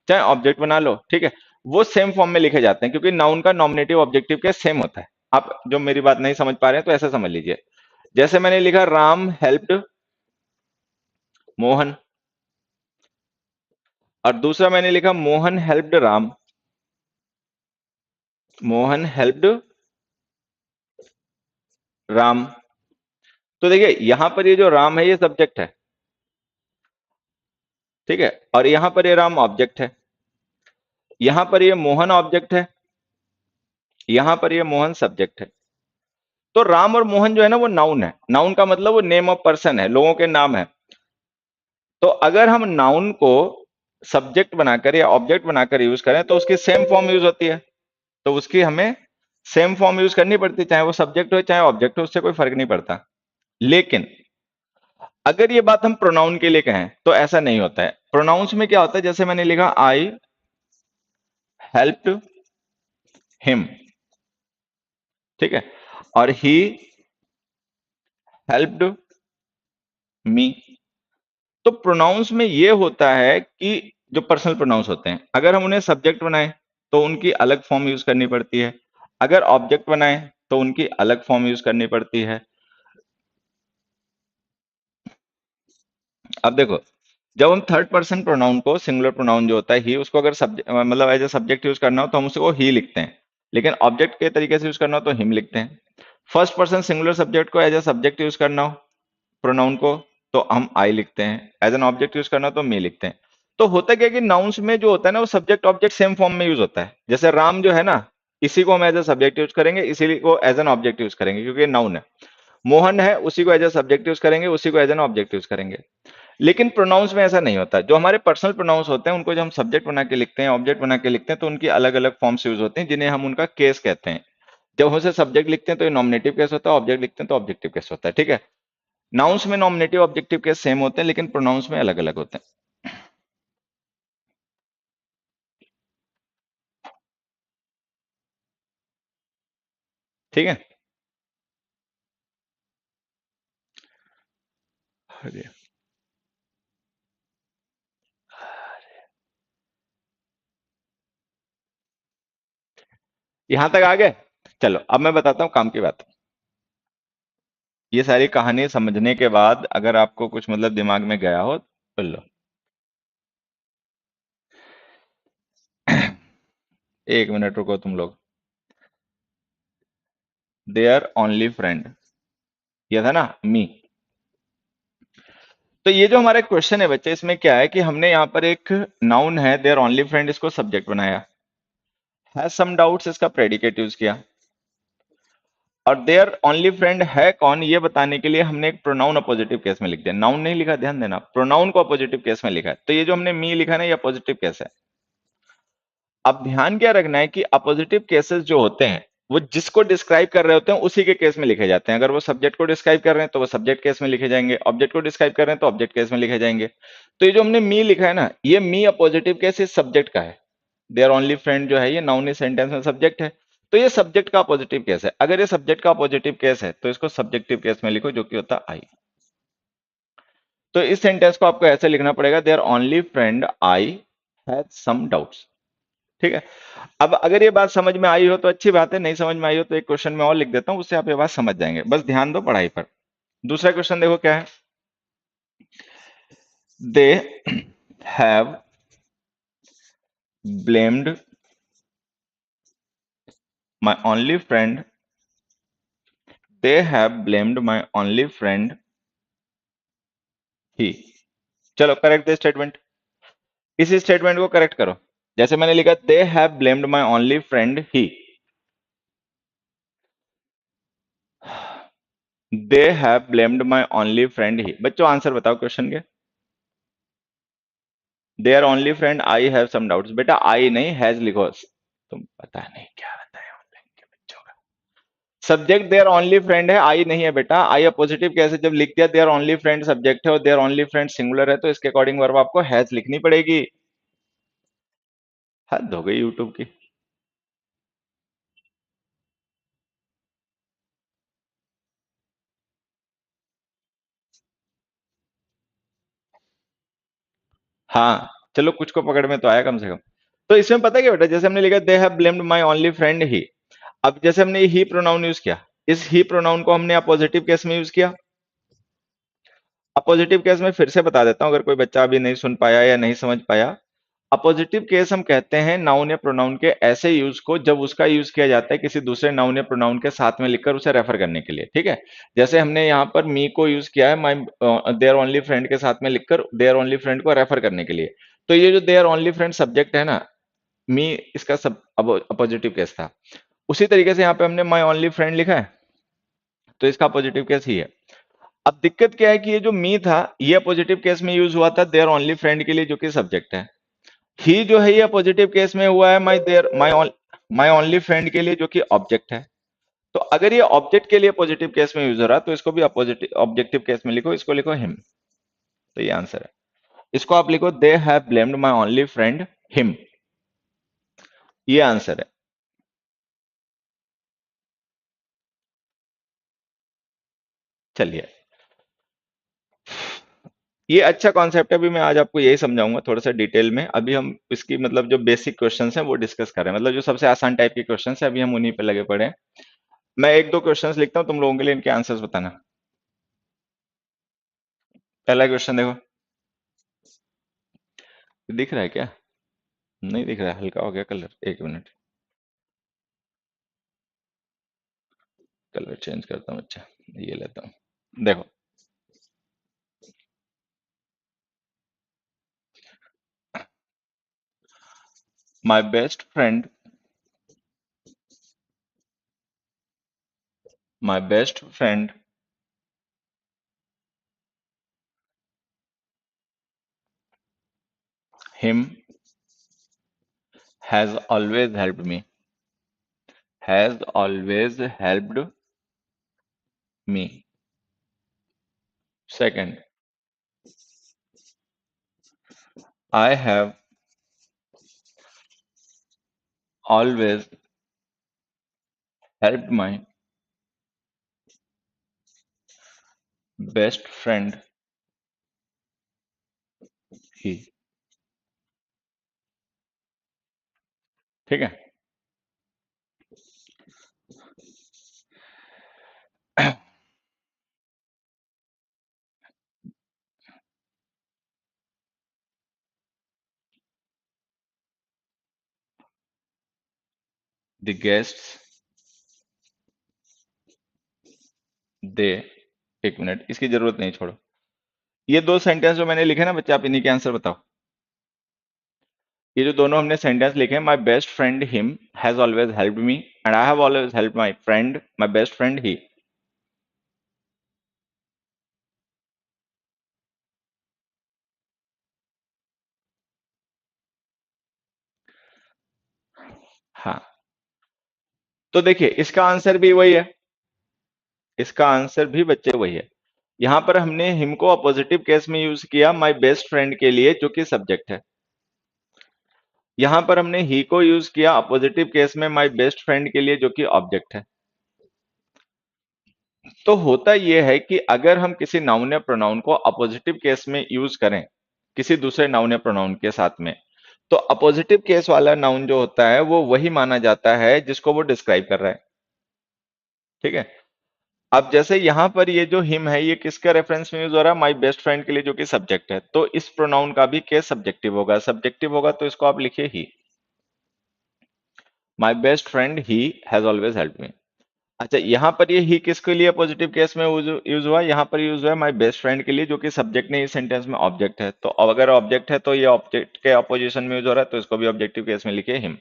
चाहे ऑब्जेक्ट बना लो, ठीक है, वो सेम फॉर्म में लिखे जाते हैं, क्योंकि नाउन का नॉमिनेटिव ऑब्जेक्टिव केस सेम होता है। आप जो मेरी बात नहीं समझ पा रहे हैं तो ऐसा समझ लीजिए, जैसे मैंने लिखा राम हेल्प्ड मोहन, और दूसरा मैंने लिखा मोहन हेल्प्ड राम, मोहन हेल्प्ड राम। तो देखिए यहां पर ये जो राम है ये सब्जेक्ट है, ठीक है, और यहां पर ये राम ऑब्जेक्ट है, यहां पर ये मोहन ऑब्जेक्ट है, यहां पर ये मोहन सब्जेक्ट है। तो राम और मोहन जो है ना वो नाउन है, नाउन का मतलब वो नेम ऑफ पर्सन है, लोगों के नाम है। तो अगर हम नाउन को सब्जेक्ट बनाकर या ऑब्जेक्ट बनाकर यूज करें तो उसकी सेम फॉर्म यूज होती है, तो उसकी हमें सेम फॉर्म यूज करनी पड़ती है, चाहे वो सब्जेक्ट हो चाहे ऑब्जेक्ट हो, उससे कोई फर्क नहीं पड़ता। लेकिन अगर ये बात हम प्रोनाउन के लिए कहें तो ऐसा नहीं होता है। प्रोनाउंस में क्या होता है, जैसे मैंने लिखा आई हेल्प्ड हिम, ठीक है, और ही हेल्प्ड मी। तो प्रोनाउंस में ये होता है कि जो पर्सनल प्रोनाउंस होते हैं, अगर हम उन्हें सब्जेक्ट बनाएं तो उनकी अलग फॉर्म यूज करनी पड़ती है, अगर ऑब्जेक्ट बनाएं तो उनकी अलग फॉर्म यूज करनी पड़ती है। अब देखो, जब हम थर्ड पर्सन प्रोनाउन को, सिंगुलर प्रोनाउन जो होता है ही, उसको अगर सब्जेक्ट मतलब एज ए सब्जेक्ट यूज करना हो तो हम उसको ही लिखते हैं, लेकिन ऑब्जेक्ट के तरीके से यूज करना हो तो हिम लिखते हैं। फर्स्ट पर्सन सिंगुलर सब्जेक्ट को एज ए सब्जेक्ट यूज करना हो प्रोनाउन को, तो हम आई लिखते हैं। एज एन ऑब्जेक्ट यूज करना हो तो मी लिखते हैं। तो होता क्या है कि नाउन्स में जो होता है ना, वो सब्जेक्ट ऑब्जेक्ट सेम फॉर्म में यूज होता है। जैसे राम जो है ना, इसी को हम एज ए सब्जेक्ट यूज करेंगे, इसी को एज एन ऑब्जेक्ट यूज करेंगे क्योंकि नाउन है। मोहन है, उसी को एज ए सब्जेक्ट यूज करेंगे, उसी को एज एन ऑब्जेक्ट यूज करेंगे। लेकिन प्रोनाउंस में ऐसा नहीं होता। जो हमारे पर्सनल प्रोनाउंस होते हैं उनको जब हम सब्जेक्ट बना के लिखते हैं, ऑब्जेक्ट बना के लिखते हैं, तो उनकी अलग अलग फॉर्म्स यूज होते हैं जिन्हें हम उनका केस कहते हैं। जब हम उसे सब्जेक्ट लिखते हैं तो ये नॉमिनेटिव केस होता है, ऑब्जेक्ट लिखते हैं तो ऑब्जेक्टिव केस होता है। ठीक है। नाउन्स में नॉमिनेटिव ऑब्जेक्टिव केस सेम होते हैं, लेकिन प्रोनाउंस में अलग अलग होते हैं। ठीक है। अरे, यहां तक आ गए। चलो अब मैं बताता हूँ काम की बात। ये सारी कहानी समझने के बाद अगर आपको कुछ मतलब दिमाग में गया हो तो लो। एक मिनट रुको तुम लोग। देयर ओनली फ्रेंड, ये था ना मी। तो ये जो हमारा क्वेश्चन है बच्चे, इसमें क्या है कि हमने यहाँ पर एक नाउन है देयर ओनली फ्रेंड, इसको सब्जेक्ट बनाया। हैज सम डाउट्स इसका प्रेडिकेट यूज किया। और देयर ओनली फ्रेंड है कौन, ये बताने के लिए हमने एक प्रोनाउन अपोजिटिव केस में लिख दिया। नाउन नहीं लिखा, ध्यान देना, प्रोनाउन को अपोजिटिव केस में लिखा है। तो ये जो हमने मी लिखा ना, ये अपोजिटिव केस है। अब ध्यान क्या रखना है कि अपोजिटिव केसेस जो होते हैं, वो जिसको डिस्क्राइब कर रहे होते हैं उसी के केस में लिखे जाते हैं। अगर वो सब्जेक्ट को डिस्क्राइब कर रहे हैं तो वो सब्जेक्ट केस में लिखे जाएंगे, ऑब्जेक्ट को डिस्क्राइब कर रहे हैं तो ऑब्जेक्ट केस में लिखे जाएंगे। तो ये जो हमने मी लिखा है ना, ये मी अपोजिटिव केस इस सब्जेक्ट का है। देयर ओनली फ्रेंड जो है ये नाउन इस सेंटेंस में सब्जेक्ट है। तो ये सब्जेक्ट का पॉजिटिव केस है। अगर ये सब्जेक्ट का पॉजिटिव केस है तो इसको सब्जेक्टिव केस में लिखो, जो कि होता है आई। तो इस सेंटेंस को आपको ऐसे लिखना पड़ेगा, there only friend I has some doubts. ठीक है। अब अगर ये बात समझ में आई हो तो अच्छी बात है, नहीं समझ में आई हो तो एक क्वेश्चन में और लिख देता हूं, उससे आप ये बात समझ जाएंगे। बस ध्यान दो पढ़ाई पर। दूसरा क्वेश्चन देखो क्या है। They have blamed my only friend, they have blamed my only friend he. चलो करेक्ट द स्टेटमेंट। इस स्टेटमेंट को करेक्ट करो। जैसे मैंने लिखा, they have blamed my only friend he. They have blamed my only friend he. बच्चों answer बताओ question के। They are only friend I have some doubts. बेटा आई नहीं, हैज लिखो। तुम पता नहीं क्या बताए ऑनलाइन के बच्चों का। सब्जेक्ट देयर ओनली फ्रेंड है, आई नहीं है बेटा। आई पॉजिटिव कैसे, जब लिख दिया देयर ओनली फ्रेंड सब्जेक्ट है और देयर ओनली फ्रेंड सिंगुलर है, तो इसके अकॉर्डिंग वर्ब आपको हैज लिखनी पड़ेगी। हद हो गई यूट्यूब की। हाँ, चलो कुछ को पकड़ में तो आया कम से कम। तो इसमें पता है क्या बेटा, जैसे हमने लिखा they have blamed my only friend he. अब जैसे हमने ही प्रोनाउन यूज किया, इस ही प्रोनाउन को हमने अपोजिटिव केस में यूज किया। अपोजिटिव केस में फिर से बता देता हूं, अगर कोई बच्चा अभी नहीं सुन पाया या नहीं समझ पाया। अपोजिटिव केस हम कहते हैं नाउन या प्रोनाउन के ऐसे यूज को जब उसका यूज किया जाता है किसी दूसरे नाउन या प्रोनाउन के साथ में लिखकर उसे रेफर करने के लिए। ठीक है। जैसे हमने यहाँ पर मी को यूज किया है माई देयर ओनली फ्रेंड के साथ में लिखकर देयर ओनली फ्रेंड को रेफर करने के लिए। तो ये जो देयर ओनली फ्रेंड सब्जेक्ट है ना, मी इसका सब अपोजिटिव केस था। उसी तरीके से यहाँ पे हमने माई ओनली फ्रेंड लिखा है, तो इसका पॉजिटिव केस ही है। अब दिक्कत क्या है कि ये जो मी था, ये पॉजिटिव केस में यूज हुआ था देयर ओनली फ्रेंड के लिए, जो कि सब्जेक्ट है। ही जो है ये पॉजिटिव केस में हुआ है माई ओनली फ्रेंड के लिए, जो कि ऑब्जेक्ट है। तो अगर ये ऑब्जेक्ट के लिए पॉजिटिव केस में यूज हो रहा है तो इसको भी अपोजिटिव ऑब्जेक्टिव केस में लिखो, इसको लिखो हिम। तो ये आंसर है। इसको आप लिखो दे have blamed my only friend him. ये आंसर है। चलिए, ये अच्छा कॉन्सेप्ट है। अभी मैं आज आपको यही समझाऊंगा थोड़ा सा डिटेल में। अभी हम इसकी मतलब जो बेसिक क्वेश्चंस हैं वो डिस्कस कर रहे हैं, मतलब जो सबसे आसान टाइप के क्वेश्चंस हैं अभी हम उन्हीं पे लगे पड़े हैं। मैं एक दो क्वेश्चंस लिखता हूं, तुम लोगों के लिए इनके आंसर्स बताना। पहला क्वेश्चन देखो। दिख रहा है क्या? नहीं दिख रहा है, हल्का हो गया कलर, एक मिनट, कलर चेंज करता हूँ। अच्छा, ये लेता हूँ, देखो। My best friend, my best friend him has always helped me, has always helped me. Second, I have always helped my best friend he. ठीक है। द गेस्ट्स दे, एक मिनट, इसकी जरूरत नहीं, छोड़ो। ये दो सेंटेंस जो मैंने लिखे ना बच्चे, आप इन्हीं के आंसर बताओ। ये जो दोनों हमने सेंटेंस लिखे हैं, my best friend him has always helped me and I have always help my friend, my best friend he. हाँ, तो देखिए इसका आंसर भी वही है, इसका आंसर भी बच्चे वही है। यहां पर हमने हिम को पॉजिटिव केस में यूज किया माई बेस्ट फ्रेंड के लिए, जो कि सब्जेक्ट है। यहां पर हमने ही को यूज किया पॉजिटिव केस में माई बेस्ट फ्रेंड के लिए, जो कि ऑब्जेक्ट है। तो होता यह है कि अगर हम किसी नाउन या प्रोनाउन को अपोजिटिव केस में यूज करें किसी दूसरे नाउन या प्रोनाउन के साथ में, तो अपोजिटिव केस वाला नाउन जो होता है वो वही माना जाता है जिसको वो डिस्क्राइब कर रहा है। ठीक है। अब जैसे यहां पर ये जो हिम है, ये किसका रेफरेंस में यूज हो रहा है? माई बेस्ट फ्रेंड के लिए, जो कि सब्जेक्ट है। तो इस प्रोनाउन का भी केस सब्जेक्टिव होगा, सब्जेक्टिव होगा तो इसको आप लिखिए he. My best friend he has always help me. अच्छा, यहाँ पर ये ही किसके लिए पॉजिटिव केस में यूज हुआ? यहाँ पर यूज हुआ है माय बेस्ट फ्रेंड के लिए, जो कि सब्जेक्ट नहीं, इस सेंटेंस में ऑब्जेक्ट है। तो अब अगर ऑब्जेक्ट है तो ये ऑब्जेक्ट के अपोजिशन में यूज हो रहा है, तो इसको भी ऑब्जेक्टिव केस में लिखिए हिम।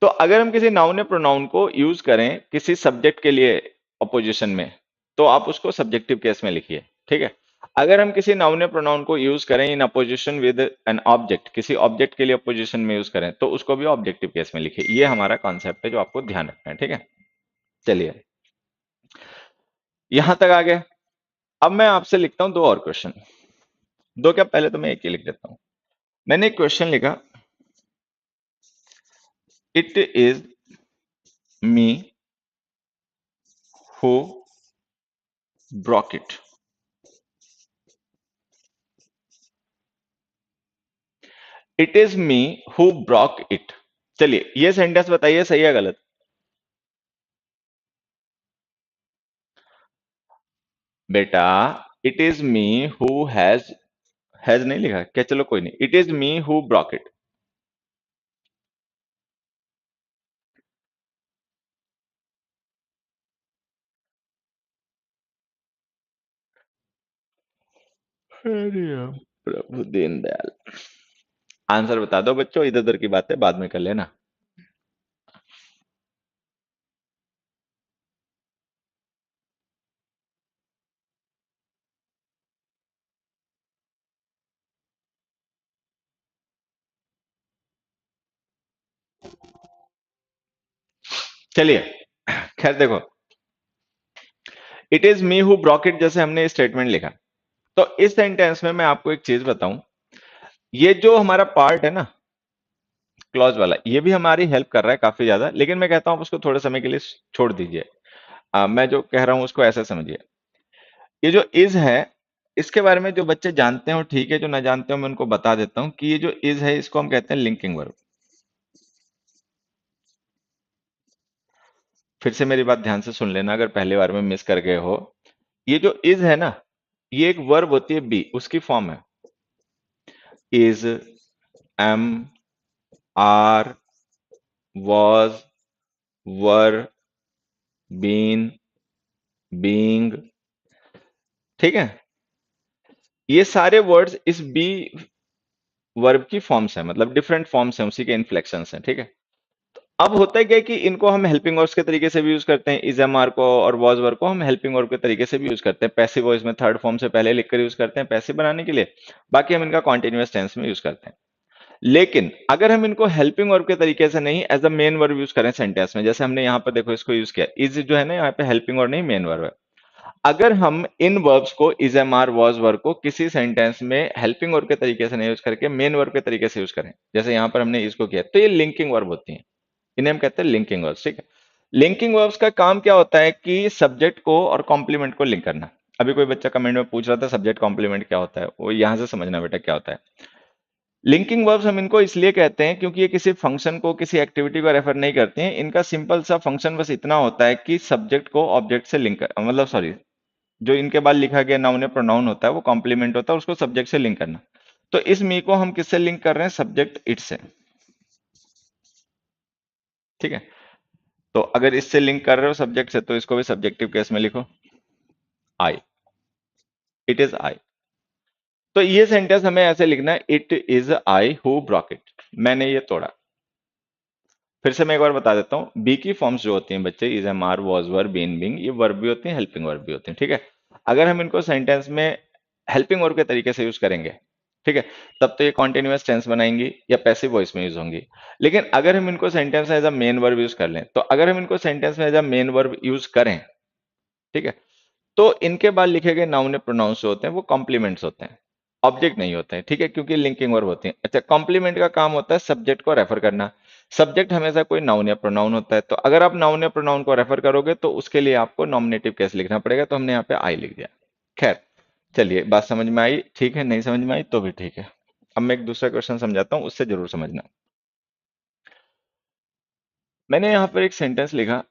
तो अगर हम किसी नाउन या प्रोनाउन को यूज करें किसी सब्जेक्ट के लिए अपोजिशन में, तो आप उसको सब्जेक्टिव केस में लिखिए। ठीक है। अगर हम किसी नाउन या प्रोनाउन को यूज करें in opposition with an object, किसी ऑब्जेक्ट के लिए अपोजिशन में यूज करें, तो उसको भी ऑब्जेक्टिव केस में लिखिए। ये हमारा कॉन्सेप्ट है जो आपको ध्यान रखना है। ठीक है। चलिए, यहां तक आ गए। अब मैं आपसे लिखता हूं दो और क्वेश्चन। दो क्या, पहले तो मैं एक ही लिख देता हूं। मैंने एक क्वेश्चन लिखा, it is me who broke it. It is me who broke it. चलिए ये सेंटेंस बताइए, सही है गलत? बेटा, it is me who has नहीं लिखा क्या? चलो कोई नहीं, it is me who broke it. अरे यार, प्रभु दीनदयाल। आंसर बता दो बच्चों, इधर उधर की बातें बाद में कर लेना। चलिए, खैर देखो, it is me who broke it जैसे हमने स्टेटमेंट लिखा, तो इस सेंटेंस में मैं आपको एक चीज बताऊं। ये जो हमारा पार्ट है ना, क्लॉज वाला, ये भी हमारी हेल्प कर रहा है काफी ज्यादा, लेकिन मैं कहता हूं आप उसको थोड़े समय के लिए छोड़ दीजिए। मैं जो कह रहा हूं उसको ऐसे समझिए। ये जो इज है, इसके बारे में जो बच्चे जानते हो ठीक है, जो ना जानते हो मैं उनको बता देता हूं कि ये जो इज है इसको हम कहते हैं लिंकिंग वर्ब। फिर से मेरी बात ध्यान से सुन लेना अगर पहली बार में मिस कर गए हो। ये जो इज है ना, ये एक वर्ब होती है बी, उसकी फॉर्म है is, am, are, was, were, been, being, ठीक है। ये सारे वर्ड्स इस बी वर्ब की फॉर्म्स हैं, मतलब डिफरेंट फॉर्म्स हैं, उसी के इन्फ्लेक्शंस हैं, ठीक है। अब होता है क्या कि इनको हम हेल्पिंग वर्ब्स के तरीके से भी यूज करते हैं, इज, एम, आर को और वॉज वर्ब को हम हेल्पिंग वर्ब के तरीके से भी यूज करते हैं। पैसिव वॉइस में थर्ड फॉर्म से पहले लिखकर यूज करते हैं पैसिव बनाने के लिए, बाकी हम इनका कॉन्टिन्यूअस टेंस में यूज करते हैं। लेकिन अगर हम इनको हेल्पिंग वर्ब के तरीके से नहीं, as a main verb use करें सेंटेंस में, जैसे हमने यहाँ पर देखो इसको यूज किया, इज जो है ना यहाँ पे हेल्पिंग वर्ब नहीं मेन वर्ब है। अगर हम इन वर्ब्स को is, am, are, was verb को किसी सेंटेंस में हेल्पिंग वर्ब के तरीके से नहीं यूज करके मेन वर्ब के तरीके से यूज करें, जैसे यहाँ पर हमने इसको किया, तो ये लिंकिंग वर्ब होती है। इन्हें हम कहते हैं लिंकिंग वर्ब्स, ठीक है। लिंकिंग वर्ब्स का काम क्या होता है कि सब्जेक्ट को और कॉम्प्लीमेंट को लिंक करना। अभी कोई बच्चा कमेंट में पूछ रहा था सब्जेक्ट कॉम्प्लीमेंट क्या होता है, वो यहां से समझना बेटा क्या होता है। लिंकिंग वर्ब्स हम इनको इसलिए कहते हैं क्योंकि ये किसी फंक्शन को, किसी एक्टिविटी को रेफर नहीं करते हैं। इनका सिंपल सा फंक्शन बस इतना होता है कि सब्जेक्ट को ऑब्जेक्ट से लिंक कर, मतलब सॉरी, जो इनके बाद लिखा गया नाउन या प्रोनाउन होता है वो कॉम्प्लीमेंट होता है, उसको सब्जेक्ट से लिंक करना। तो इस मी को हम किससे लिंक कर रहे हैं, सब्जेक्ट इट से, ठीक है। तो अगर इससे लिंक कर रहे हो सब्जेक्ट से, तो इसको भी सब्जेक्टिव केस में लिखो, आई, इट इज आई। तो ये सेंटेंस हमें ऐसे लिखना है, it is I who Brock it, मैंने ये तोड़ा। फिर से मैं एक बार बता देता हूं, बी की फॉर्म्स जो होती हैं बच्चे, is, am, are, was, were, been, being, ये वर्ब भी होती हैं, हेल्पिंग वर्ब भी होती हैं, ठीक है। अगर हम इनको सेंटेंस में हेल्पिंग वर्ब के तरीके से यूज करेंगे, ठीक है, तब तो ये कॉन्टिन्यूअस टेंस बनाएंगी या पैसिव वॉइस में यूज होंगी। लेकिन अगर हम इनको sentence as a main verb use कर लें, तो अगर हम इनको सेंटेंस में as a main verb use करें, ठीक है, तो इनके बाद लिखे गए नाउन या प्रोनाउंस जो होते हैं वो कॉम्प्लीमेंट्स होते हैं, ऑब्जेक्ट नहीं होते हैं, ठीक है, क्योंकि लिंकिंग वर्ब होती है। अच्छा, कॉम्प्लीमेंट का काम होता है सब्जेक्ट को रेफर करना। सब्जेक्ट हमेशा कोई नाउन या प्रोनाउन होता है, तो अगर आप नाउन या प्रोनाउन को रेफर करोगे तो उसके लिए आपको नॉमिनेटिव केस लिखना पड़ेगा, तो हमने यहाँ पे आई लिख दिया। खैर, चलिए बात समझ में आई, ठीक है, नहीं समझ में आई तो भी ठीक है। अब मैं एक दूसरा क्वेश्चन समझाता हूं, उससे जरूर समझना। मैंने यहाँ पर एक सेंटेंस लिखा,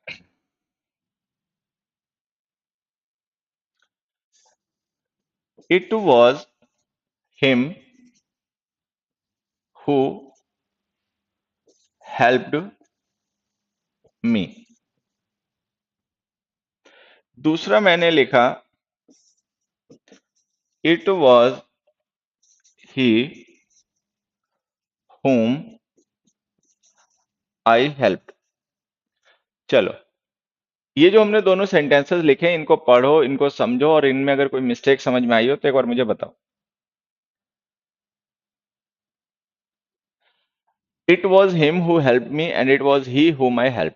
it was him who helped me. दूसरा मैंने लिखा, it was he whom I helped। चलो, ये जो हमने दोनों सेंटेंसेस लिखे हैं, इनको पढ़ो, इनको समझो, और इनमें अगर कोई मिस्टेक समझ में आई हो तो एक बार मुझे बताओ। It was him who help me and it was he whom I helped।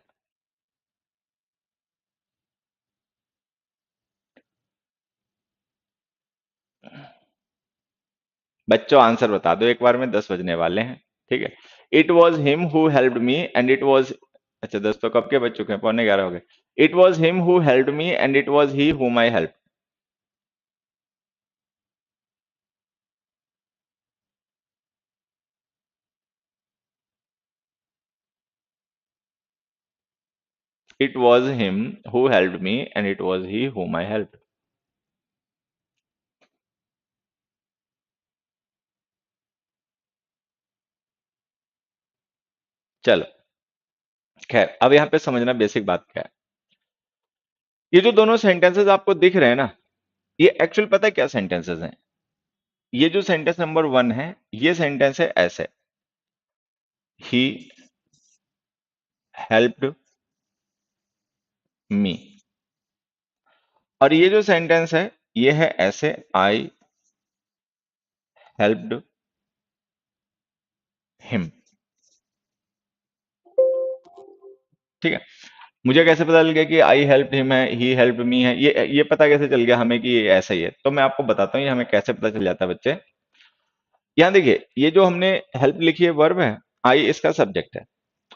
बच्चों आंसर बता दो एक बार में, 10 बजने वाले हैं, ठीक है। It was him who helped me and it was, अच्छा 10 तो कब के बज चुके हैं, पौने 11 हो गए। It was him who helped me and it was he whom I helped। It was him who helped me and it was he whom I helped। चलो, खैर अब यहाँ पे समझना बेसिक बात क्या है। ये जो दोनों सेंटेंसेस आपको दिख रहे हैं ना, ये एक्चुअल पता है क्या सेंटेंसेस हैं। ये जो सेंटेंस नंबर 1 है, ये सेंटेंस है ऐसे, ही हेल्प्ड मी। और ये जो सेंटेंस है, ये है ऐसे, आई हेल्प्ड हिम। ठीक है। मुझे कैसे पता चल गया कि आई हेल्प्ड हिम है, ही हेल्प्ड मी है, ये पता कैसे चल गया हमें कि ये ऐसा ही है, तो मैं आपको बताता हूँ ये हमें कैसे पता चल जाता है बच्चे। यहाँ देखिए, ये जो हमने हेल्प लिखी है वर्ब है, आई इसका सब्जेक्ट है,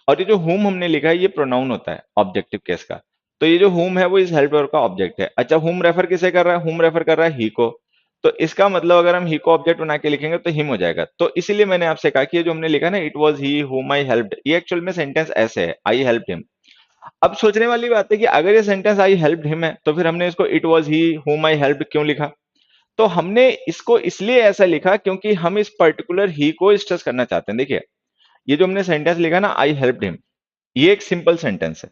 और ये जो whom हमने लिखा है ये प्रोनाउन होता है ऑब्जेक्टिव केस का। तो ये जो whom है वो इस हेल्प वर्ब का ऑब्जेक्ट है। अच्छा, whom रेफर किसे कर रहा है, whom रेफर कर रहा है ही को। तो इसका मतलब अगर हम ही को ऑब्जेक्ट बना के लिखेंगे तो हिम हो जाएगा। तो इसीलिए मैंने आपसे कहा कि ये जो हमने लिखा ना, it was he whom I helped, ये एक्चुअल में सेंटेंस ऐसे है, आई हेल्प्ड हिम। अब सोचने वाली बात है कि अगर ये सेंटेंस आई हेल्प्ड हिम है, तो फिर हमने इसको it was he whom I helped क्यों लिखा। तो हमने इसको इसलिए ऐसा लिखा क्योंकि हम इस पर्टिकुलर ही को स्ट्रेस करना चाहते हैं। देखिए, ये जो हमने सेंटेंस लिखा ना, आई हेल्प्ड हिम, ये एक सिंपल सेंटेंस है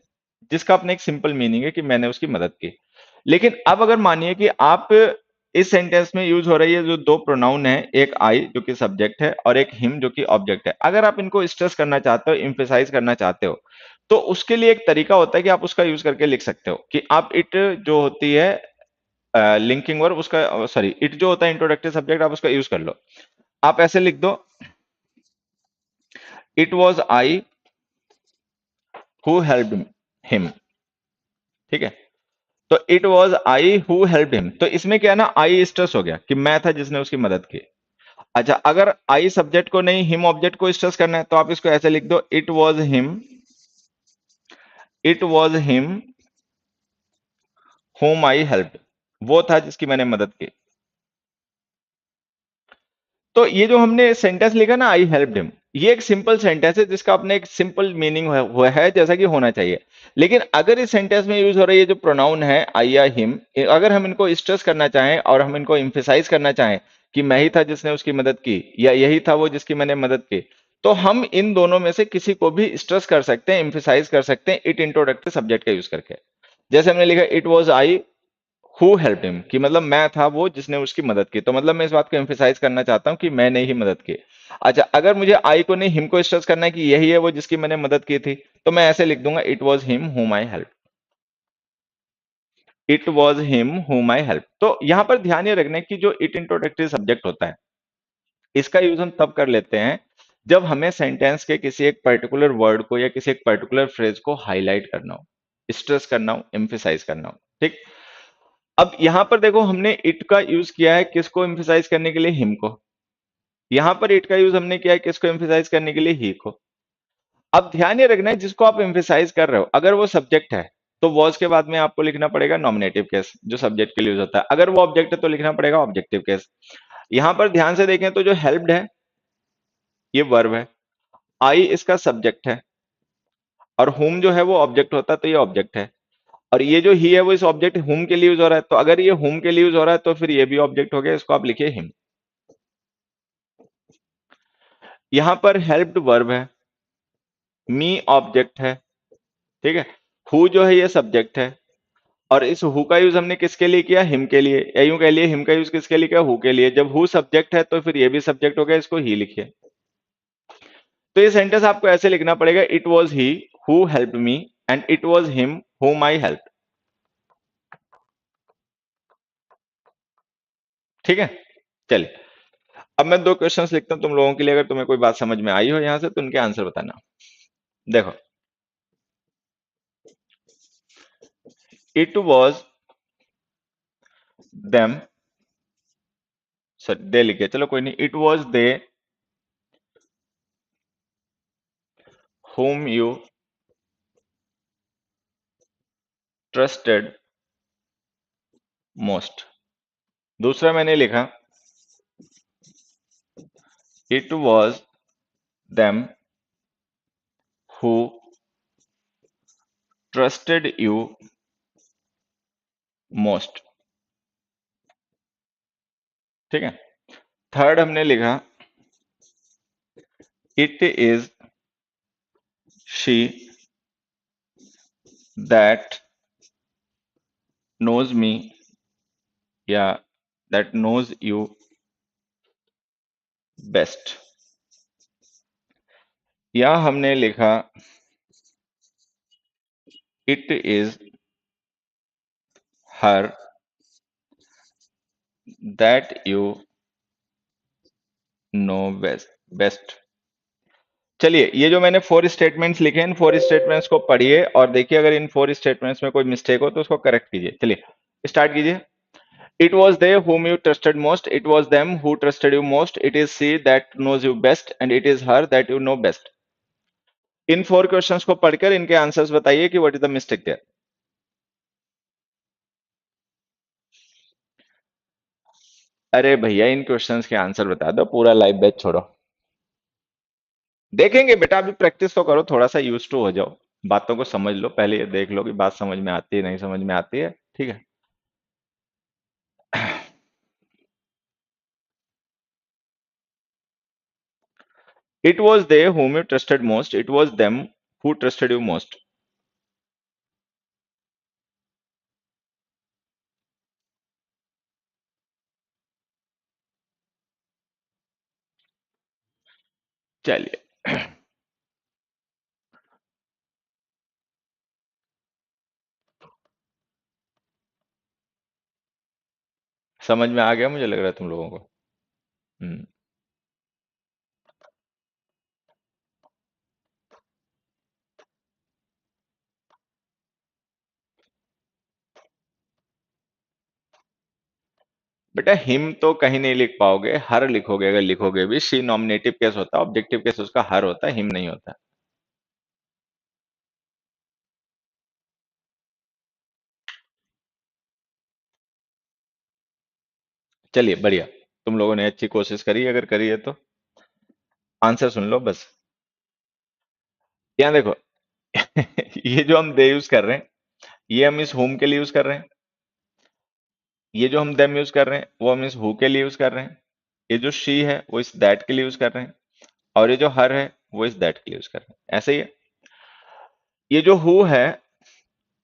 जिसका अपने एक सिंपल मीनिंग है कि मैंने उसकी मदद की। लेकिन अब अगर मानिए कि आप इस सेंटेंस में यूज हो रही है जो दो प्रोनाउन है, एक आई जो कि सब्जेक्ट है और एक हिम जो कि ऑब्जेक्ट है, अगर आप इनको स्ट्रेस करना चाहते हो, इम्फेसाइज करना चाहते हो, तो उसके लिए एक तरीका होता है कि आप उसका यूज करके लिख सकते हो कि आप इट जो होती है लिंकिंग वर्ब, उसका सॉरी इट जो होता है इंट्रोडक्टरी सब्जेक्ट, आप उसका यूज कर लो। आप ऐसे लिख दो, it was I who helped him. ठीक है, तो it was I who helped him, तो इसमें क्या है ना, आई स्ट्रेस हो गया कि मैं था जिसने उसकी मदद की। अच्छा, अगर आई सब्जेक्ट को नहीं, हिम ऑब्जेक्ट को स्ट्रेस करना है, तो आप इसको ऐसे लिख दो, it was him home I help, वो था जिसकी मैंने मदद की। तो ये जो हमने सेंटेंस लिखा ना, आई हेल्प्ड हिम, ये एक सिंपल सेंटेंस है जिसका अपने एक सिंपल मीनिंग हुआ है जैसा कि होना चाहिए। लेकिन अगर इस सेंटेंस में यूज हो रही है जो प्रोनाउन है आई या हिम, अगर हम इनको स्ट्रेस करना चाहें और हम इनको इम्फेसाइज करना चाहें कि मैं ही था जिसने उसकी मदद की या यही था वो जिसकी मैंने मदद की, तो हम इन दोनों में से किसी को भी स्ट्रेस कर सकते हैं, इम्फेसाइज कर सकते हैं इट इंट्रोडक्टरी सब्जेक्ट का यूज करके। जैसे हमने लिखा it was I who help him, कि मतलब मैं था वो जिसने उसकी मदद की, तो मतलब मैं इस बात को एम्फेसाइज करना चाहता हूं कि मैंने ही मदद की। अच्छा, अगर मुझे आई को नहीं हिम को स्ट्रेस करना है कि यही है वो जिसकी मैंने मदद की थी, तो मैं ऐसे लिख दूंगा, इट वॉज हिम हुम I help, it was him हुम आई हेल्प। तो यहां पर ध्यान ये रखना है कि जो इट इंट्रोडक्टरी सब्जेक्ट होता है, इसका यूज हम तब कर लेते हैं जब हमें सेंटेंस के किसी एक पर्टिकुलर वर्ड को या किसी एक पर्टिकुलर फ्रेज को हाईलाइट करना हो, स्ट्रेस करना हो, एम्फेसाइज करना हो। ठीक, अब यहां पर देखो, हमने इट का यूज किया है किसको एम्फेसाइज करने के लिए, हिम को। यहां पर इट का यूज हमने किया है किसको एम्फेसाइज करने के लिए, ही को। अब ध्यान ये रखना है, जिसको आप एम्फेसाइज कर रहे हो, अगर वो सब्जेक्ट है तो वॉज के बाद में आपको लिखना पड़ेगा नॉमिनेटिव केस, जो सब्जेक्ट के लिए यूज होता है। अगर वो ऑब्जेक्ट है तो लिखना पड़ेगा ऑब्जेक्टिव केस। यहां पर ध्यान से देखें तो जो हेल्प्ड है ये वर्ब है, आई इसका सब्जेक्ट है, और हुम जो है वो ऑब्जेक्ट होता है, तो ये ऑब्जेक्ट है। और ये जो ही है वो इस ऑब्जेक्ट हुम के लिए यूज हो रहा है, तो अगर ये हुम के लिए यूज हो रहा है तो फिर ये भी ऑब्जेक्ट हो गया, इसको आप लिखिए हिम। यहां पर हेल्प्ड वर्ब है, मी ऑब्जेक्ट है। ठीक है, हु जो है ये सब्जेक्ट है, और इस हु का यूज हमने किसके लिए किया, हिम के लिए, या यूं कह लिए हिम का यूज किसके लिए किया, हु के लिए। जब हु सब्जेक्ट है तो फिर ये भी सब्जेक्ट हो गया, इसको ही लिखिए। तो ये सेंटेंस आपको ऐसे लिखना पड़ेगा, it was he who help me and it was him हुम आई हेल्प। ठीक है, चलिए अब मैं दो क्वेश्चंस लिखता हूं तुम लोगों के लिए, अगर तुम्हें कोई बात समझ में आई हो यहां से तो उनके आंसर बताना। देखो, इट वॉज देम, सर दे लिखे, चलो कोई नहीं, it was they whom you trusted most। दूसरा मैंने लिखा, it was them who trusted you most। ठीक है, थर्ड हमने लिखा, it is she that knows me या that knows you best। या हमने लिखा, it is her that you know best। चलिए, ये जो मैंने फोर स्टेटमेंट्स लिखे हैं, इन फोर स्टेटमेंट्स को पढ़िए और देखिए, अगर इन फोर स्टेटमेंट्स में कोई मिस्टेक हो तो उसको करेक्ट कीजिए। चलिए स्टार्ट कीजिए। It was they whom you trusted most, it was them who trusted you most, it is she that knows you best and it is her that you know best। इन four questions को पढ़कर इनके answers बताइए कि what is the mistake there. अरे भैया, इन questions के answer बता दो, पूरा लाइव बैच छोड़ो। देखेंगे बेटा, अभी प्रैक्टिस तो करो, थोड़ा सा यूज टू हो जाओ, बातों को समझ लो, पहले ये देख लो कि बात समझ में आती है नहीं समझ में आती है। ठीक है, it was they whom you trusted most, it was them who trusted you most. चलिए, समझ में आ गया मुझे लग रहा है तुम लोगों को। हम्म। बेटा हिम तो कहीं नहीं लिख पाओगे, हर लिखोगे, अगर लिखोगे भी शी नॉमिनेटिव केस होता है, ऑब्जेक्टिव केस उसका हर होता है, हिम नहीं होता। चलिए बढ़िया, तुम लोगों ने अच्छी कोशिश करी, अगर करी है तो आंसर सुन लो बस। यहाँ देखो, ये जो हम दे यूज कर रहे हैं, ये हम इस होम के लिए यूज कर रहे हैं। ये जो हम देम यूज कर रहे हैं वो हम इस हु के लिए यूज कर रहे हैं। ये जो शी है वो इस दैट के लिए यूज कर रहे हैं। और ये जो हर है वो इस दैट के लिए यूज कर रहे हैं, ऐसे ही है। ये जो हु है,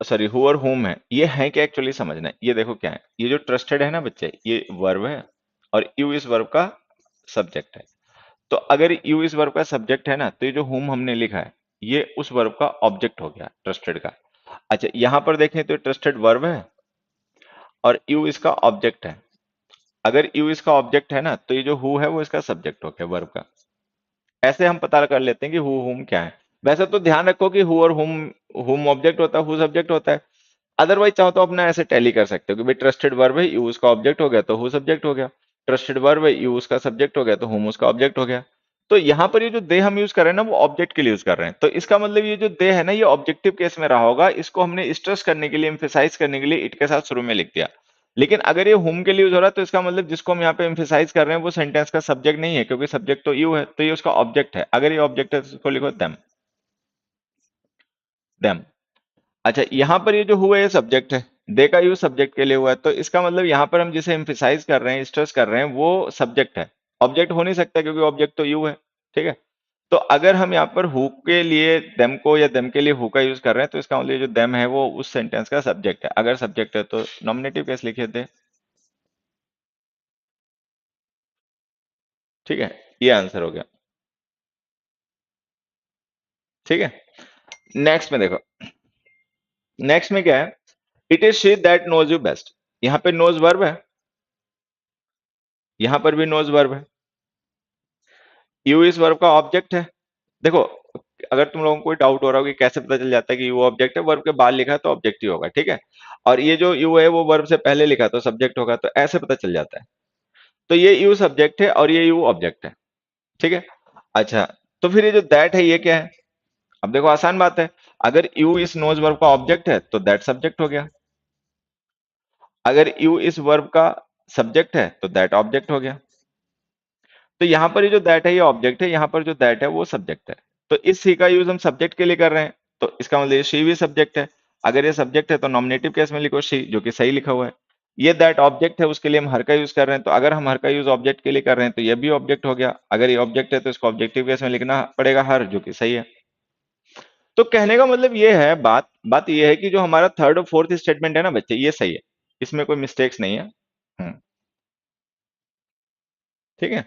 सॉरी हु और हुम है, ये है क्या एक्चुअली समझना है। ये देखो क्या है, ये जो ट्रस्टेड है ना बच्चे, ये वर्ब है और यू इस वर्ब का सब्जेक्ट है। तो अगर यू इस वर्ब का सब्जेक्ट है ना, तो ये जो हुम हमने लिखा है ये उस वर्ब का ऑब्जेक्ट हो गया, ट्रस्टेड का। अच्छा यहां पर देखें तो ट्रस्टेड वर्ब है और यू इसका ऑब्जेक्ट है। अगर यू इसका ऑब्जेक्ट है ना, तो ये जो हु है वो इसका सब्जेक्ट हो गया वर्ब का। ऐसे हम पता कर लेते हैं कि हु हुम क्या है। वैसे तो ध्यान रखो कि हु और हुम ऑब्जेक्ट होता है, हु सब्जेक्ट होता है। अदरवाइज चाहो तो अपना ऐसे टैली कर सकते हो कि भाई ट्रस्टेड वर्ब है, यू उसका ऑब्जेक्ट हो गया तो हु सब्जेक्ट हो गया। ट्रस्टेड वर्ब है, यू उसका सब्जेक्ट हो गया तो हुम उसका ऑब्जेक्ट हो गया। तो यहाँ पर ये जो दे हम यूज कर रहे हैं ना, वो ऑब्जेक्ट के लिए यूज कर रहे हैं। तो इसका मतलब ये जो दे है ना, ये ऑब्जेक्टिव केस में रहा होगा। इसको हमने स्ट्रेस करने के लिए, एम्फेसाइज करने के लिए इट के साथ शुरू में लिख दिया। लेकिन अगर ये हुम के लिए यूज हो रहा है, तो इसका मतलब जिसको हम यहाँ पे एम्फेसाइज कर रहे हैं वो सेंटेंस का सब्जेक्ट नहीं है, क्योंकि सब्जेक्ट तो यू है, तो ये उसका ऑब्जेक्ट है। अगर ये ऑब्जेक्ट है तो इसको लिखो देम। देम। अच्छा यहाँ पर ये जो हुआ है ये सब्जेक्ट है, दे का यूज सब्जेक्ट के लिए हुआ है, तो इसका मतलब यहाँ पर हम जिसे एम्फिसाइज कर रहे हैं, स्ट्रेस कर रहे हैं, वो सब्जेक्ट है। ऑब्जेक्ट हो नहीं सकता क्योंकि ऑब्जेक्ट तो यू है। ठीक है। तो अगर हम यहाँ पर हु के लिए देम को या देम के लिए हु का यूज कर रहे हैं, तो इसका मतलब ये जो देम है वो उस सेंटेंस का सब्जेक्ट है। अगर सब्जेक्ट है तो नॉमिनेटिव केस लिखे थे। ठीक है, ये आंसर हो गया। ठीक है। नेक्स्ट में देखो, नेक्स्ट में क्या है, it is she that knows you best. यहाँ पे नोज वर्ब है, यहाँ पर भी नोज वर्ब है, यू इस वर्ब का ऑब्जेक्ट है। देखो, अगर तुम लोगों को कोई डाउट हो रहा हो कि कैसे पता चल जाता है कि यू ऑब्जेक्ट है, वर्ब के बाद लिखा है तो ऑब्जेक्ट ही होगा। ठीक है। और ये जो यू है वो वर्ब से पहले लिखा है तो सब्जेक्ट होगा, तो ऐसे पता चल जाता है। तो ये यू सब्जेक्ट है और ये यू ऑब्जेक्ट है। ठीक है। अच्छा, तो फिर ये जो दैट है ये क्या है। अब देखो आसान बात है, अगर यू इस नोज वर्ब का ऑब्जेक्ट है तो दैट सब्जेक्ट हो गया। अगर यू इस वर्ब का सब्जेक्ट है तो दैट ऑब्जेक्ट हो गया। तो यहाँ पर ये जो दैट है ये ऑब्जेक्ट है, यहाँ पर जो दैट है वो सब्जेक्ट है। तो इस सी का यूज हम सब्जेक्ट के लिए कर रहे हैं, तो इसका मतलब ये शी भी सब्जेक्ट है। अगर ये सब्जेक्ट है तो नॉमिनेटिव केस में लिखो शी, जो कि सही लिखा हुआ है। ये दैट ऑब्जेक्ट है, उसके लिए हम हर का यूज कर रहे हैं, तो अगर हम हर का यूज ऑब्जेक्ट के लिए कर रहे हैं तो ये भी ऑब्जेक्ट हो गया। अगर ये ऑब्जेक्ट है तो इसको ऑब्जेक्टिव केस में लिखना पड़ेगा हर, जो कि सही है। तो कहने का मतलब ये है, बात बात ये है कि जो हमारा थर्ड और फोर्थ स्टेटमेंट है ना बच्चे, ये सही है। इसमें कोई मिस्टेक्स नहीं है। हम्म। ठीक है।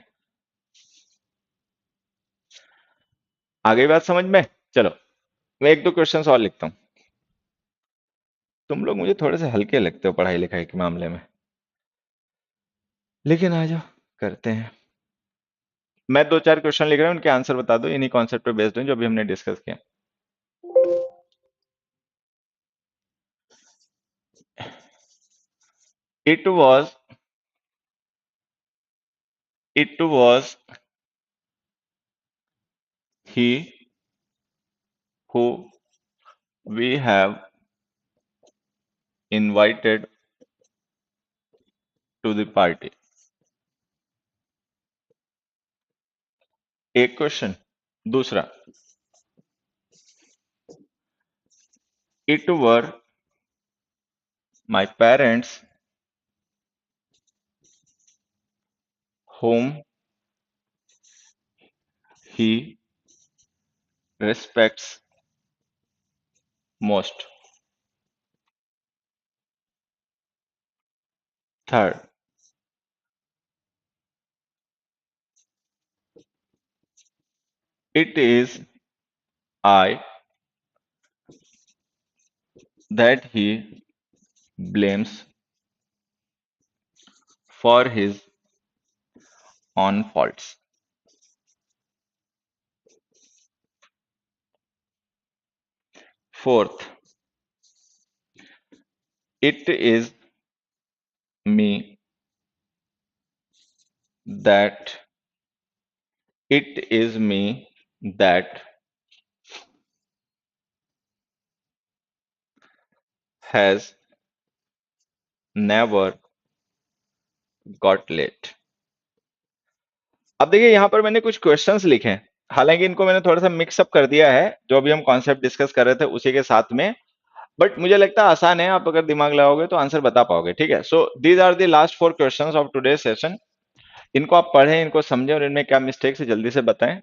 आ गई बात समझ में। चलो, मैं एक दो क्वेश्चंस और लिखता हूँ। तुम लोग मुझे थोड़े से हल्के लगते हो पढ़ाई लिखाई के मामले में, लेकिन आ जाओ, करते हैं। मैं दो चार क्वेश्चन लिख रहा हूँ, उनके आंसर बता दो, इन्हीं कॉन्सेप्ट पे बेस्ड हैं जो भी हमने डिस्कस किया। It was, it was he who we have invited to the party. एक क्वेश्चन। दूसरा, it were my parents home he respects most. Third, it is I that he blames for his own faults. Fourth, it is me that it is me that has never got late. अब देखिए यहां पर मैंने कुछ questions लिखे हैं, हालांकि इनको मैंने थोड़ा सा मिक्सअप कर दिया है जो अभी हम कॉन्सेप्ट डिस्कस कर रहे थे उसी के साथ में, बट मुझे लगता है आसान है, आप अगर दिमाग लगाओगे तो आंसर बता पाओगे। ठीक है, so these are the last 4 questions of today session. इनको आप पढ़ें, इनको समझें और इनमें क्या मिस्टेक्स है जल्दी से बताएं।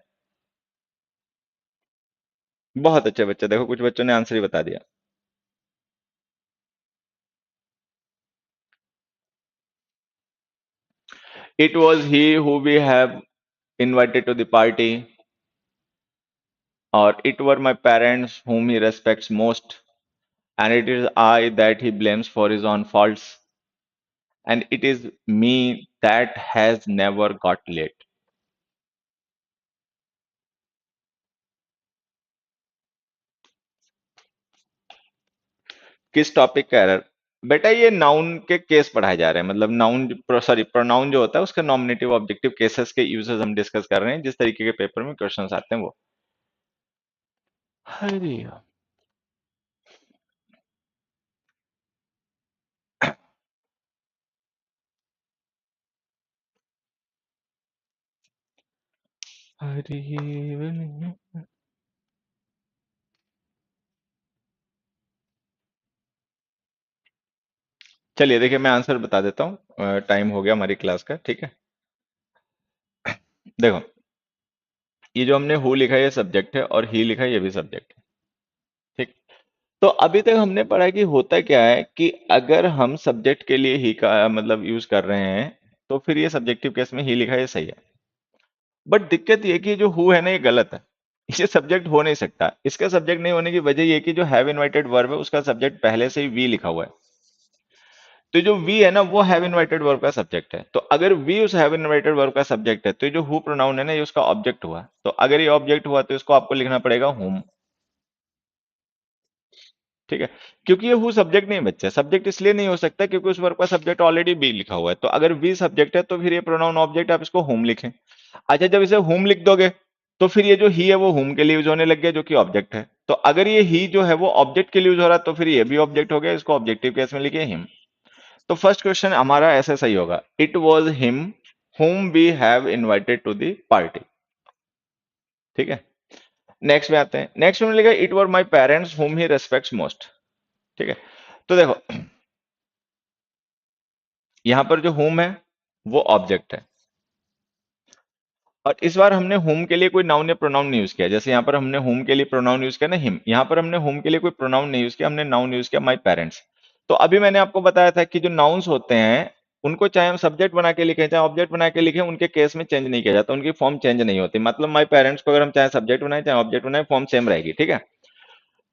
बहुत अच्छे बच्चे, देखो कुछ बच्चों ने आंसर ही बता दिया। It was he who we have invited to the party, or it were my parents whom he respects most, and it is I that he blames for his own faults, and it is me that has never got late. किस topic का error? बेटा ये noun के case पढ़ाए जा रहे हैं, मतलब नाउन, सॉरी, प्रोनाउन जो होता है उसका नॉमिनेटिव ऑब्जेक्टिव केसेस के यूजेस हम डिस्कस कर रहे हैं, जिस तरीके के पेपर में क्वेश्चंस आते हैं वो। हरी, हरी, चलिए देखिए मैं आंसर बता देता हूँ, टाइम हो गया हमारी क्लास का। ठीक है, देखो ये जो हमने हु लिखा है ये सब्जेक्ट है और ही लिखा है ये भी सब्जेक्ट है। ठीक, तो अभी तक हमने पढ़ा है कि होता क्या है कि अगर हम सब्जेक्ट के लिए ही का मतलब यूज कर रहे हैं तो फिर ये सब्जेक्टिव केस में ही लिखा है, ये सही है। बट दिक्कत ये कि जो हु है ना ये गलत है, ये सब्जेक्ट हो नहीं सकता। इसका सब्जेक्ट नहीं होने की वजह ये कि जो हैव इनवाइटेड वर्ब है उसका सब्जेक्ट पहले से ही वी लिखा हुआ है। तो जो वी है ना वो हैव इनवाइटेड वर्ब का सब्जेक्ट है, तो अगर वी उस हैव इनवाइटेड वर्ब का सब्जेक्ट है तो ये जो हु प्रोनाउन है ना ये उसका ऑब्जेक्ट हुआ। तो अगर ये ऑब्जेक्ट हुआ तो इसको आपको लिखना पड़ेगा हुम। ठीक है, क्योंकि ये हु सब्जेक्ट नहीं है बच्चे, सब्जेक्ट इसलिए नहीं हो सकता क्योंकि उस वर्ब का सब्जेक्ट ऑलरेडी बी लिखा हुआ है। तो अगर वी सब्जेक्ट है तो फिर ये प्रोनाउन ऑब्जेक्ट आप इसको हुम लिखें। अच्छा, जब इसे हुम लिख दोगे तो फिर ये जो ही है वो हुम के लिए यूज होने लग गया जो कि ऑब्जेक्ट है। तो अगर ये ही जो है वो ऑब्जेक्ट के लिए यूज हो रहा है तो फिर ये भी ऑब्जेक्ट हो गया, इसको ऑब्जेक्टिव केस में लिखे हिम। तो फर्स्ट क्वेश्चन हमारा ऐसे सही होगा, it was him whom we have invited to the party। ठीक है, नेक्स्ट में आते हैं। नेक्स्ट में लिखा it were my parents whom he respects most। ठीक है, तो देखो यहां पर जो whom है वो ऑब्जेक्ट है, और इस बार हमने whom के लिए कोई नाउन या प्रोनाउन नहीं यूज किया। जैसे यहां पर हमने whom के लिए प्रोनाउन यूज किया ना हिम, यहां पर हमने whom के लिए कोई प्रोनाउन नहीं यूज किया, हमने नाउन यूज किया माई पेरेंट्स। तो अभी मैंने आपको बताया था कि जो नाउन्स होते हैं उनको चाहे हम सब्जेक्ट बना के लिखें चाहे ऑब्जेक्ट बना के लिखें, उनके केस में चेंज नहीं किया जाता, उनकी फॉर्म चेंज नहीं होती। मतलब माई पेरेंट्स को अगर हम चाहे सब्जेक्ट बनाए चाहे ऑब्जेक्ट बनाए फॉर्म सेम रहेगी। ठीक है,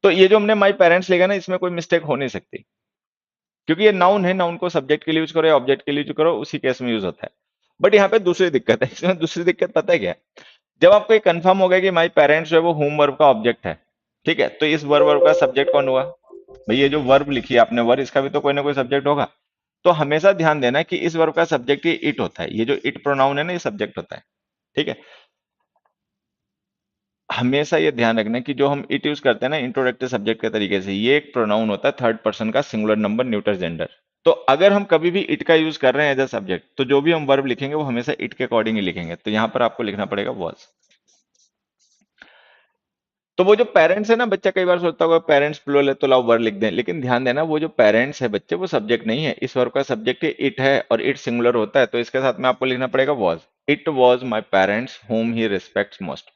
तो ये जो हमने माई पेरेंट्स लिखा ना इसमें कोई मिस्टेक हो नहीं सकती, क्योंकि ये नाउन है, नाउन को सब्जेक्ट के लिए यूज करो या ऑब्जेक्ट के लिए यूज करो उसी केस में यूज होता है। बट यहाँ पे दूसरी दिक्कत है, इसमें दूसरी दिक्कत पता है क्या है? जब आपको ये कंफर्म हो गया कि माई पेरेंट्स जो है वो होम वर्ब का ऑब्जेक्ट है, ठीक है, तो इस वर्ब का सब्जेक्ट कौन हुआ? भाई ये जो वर्ब लिखी है आपने वर्ब, इसका भी तो कोई ना कोई सब्जेक्ट होगा। तो हमेशा ध्यान देना कि इस वर्ब का सब्जेक्ट ये इट होता है, ये जो इट प्रोनाउन है ना ये सब्जेक्ट होता है। ठीक है, हमेशा ये ध्यान रखना कि जो हम इट यूज करते हैं ना इंट्रोडक्टिव सब्जेक्ट के तरीके से, ये एक प्रोनाउन होता है थर्ड पर्सन का सिंगुलर नंबर न्यूटर जेंडर। तो अगर हम कभी भी इट का यूज कर रहे हैं एज अ सब्जेक्ट तो जो भी हम वर्ब लिखेंगे वो हमेशा इट के अकॉर्डिंग ही लिखेंगे। तो यहां पर आपको लिखना पड़ेगा वॉज। तो वो जो पेरेंट्स है ना, बच्चा कई बार सोचता होगा पेरेंट्स प्लूरल है तो लाओ वर्ब लिख दें, लेकिन ध्यान देना वो जो पेरेंट्स है बच्चे वो सब्जेक्ट नहीं है, इस वर्ब का सब्जेक्ट इट है और इट सिंगुलर होता है, तो इसके साथ में आपको लिखना पड़ेगा was. It was my parents home he respects most.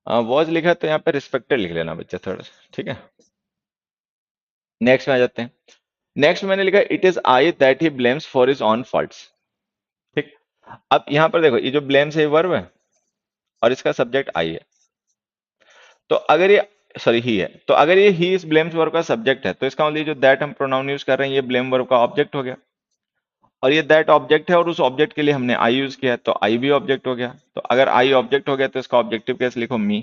Was लिखा है तो यहाँ पे रिस्पेक्टेड लिख लेना बच्चा थोड़ा सा, ठीक है। नेक्स्ट में आ जाते हैं। नेक्स्ट मैंने लिखा it is I that he blames for his on faults. ठीक। अब यहाँ पर देखो, ये जो ब्लेम्स है वर्ब है और इसका सब्जेक्ट आई है। तो अगर ये, सॉरी ही है, तो अगर ये ही इस ब्लेम्स वर्ब का सब्जेक्ट है तो इसका मतलब जो दैट हम प्रोनाउन यूज कर रहे हैं ये ब्लेम वर्ब का ऑब्जेक्ट हो गया। और ये दैट ऑब्जेक्ट है और उस ऑब्जेक्ट के लिए हमने आई यूज किया है, तो आई भी ऑब्जेक्ट हो गया। तो अगर आई ऑब्जेक्ट हो गया तो इसका ऑब्जेक्टिव कैसे लिखो, मी।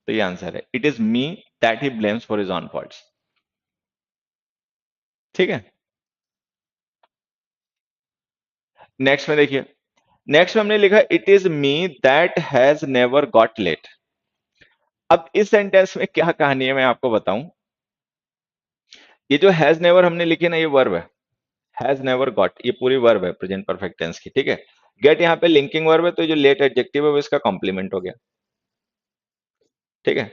तो ये आंसर है, it is me that he blames for his on faults. ठीक है। नेक्स्ट में देखिए, नेक्स्ट में हमने लिखा it is me that has never got late. अब इस सेंटेंस में क्या कहानी है मैं आपको बताऊं। ये जो हैज नेवर हमने लिखी ना, ये वर्ब है। हैज नेवर गॉट, ये पूरी वर्ब है प्रेजेंट परफेक्ट टेंस की, ठीक है। गेट यहाँ पे लिंकिंग वर्ब है, तो ये जो लेट एडजेक्टिव है वो इसका कॉम्प्लीमेंट हो गया, ठीक है।